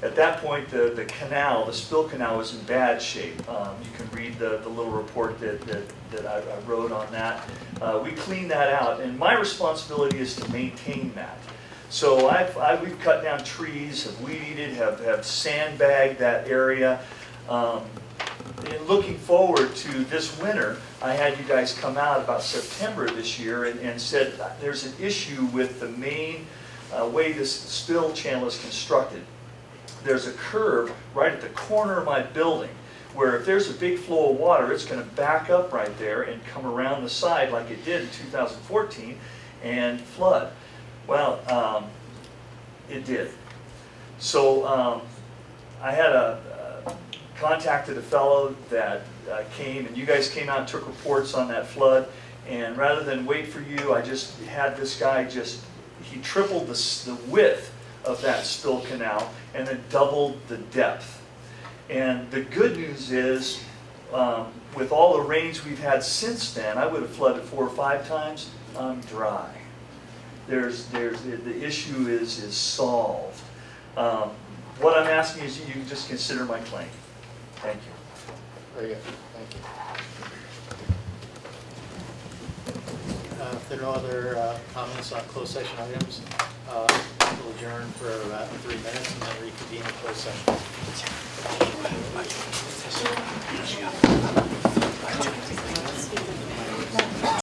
At that point, the canal, the spill canal, was in bad shape. You can read the little report that I wrote on that. We cleaned that out, and my responsibility is to maintain that. So we've cut down trees, have weed-eated, have sandbagged that area. And looking forward to this winter, I had you guys come out about September this year and said there's an issue with the main way this spill channel is constructed. There's a curve right at the corner of my building where if there's a big flow of water, it's going to back up right there and come around the side like it did in 2014 and flood. Well, it did. So I had contacted a fellow that came, and you guys came out and took reports on that flood, and rather than wait for you, I just had this guy he tripled the width of that spill canal and then doubled the depth. And the good news is, with all the rains we've had since then, I would have flooded 4 or 5 times. I'm dry. The issue is solved. What I'm asking is you just consider my claim. Thank you. Very good. Thank you. If there are no other comments on closed session items, we'll adjourn for about 3 minutes and then reconvene in closed session.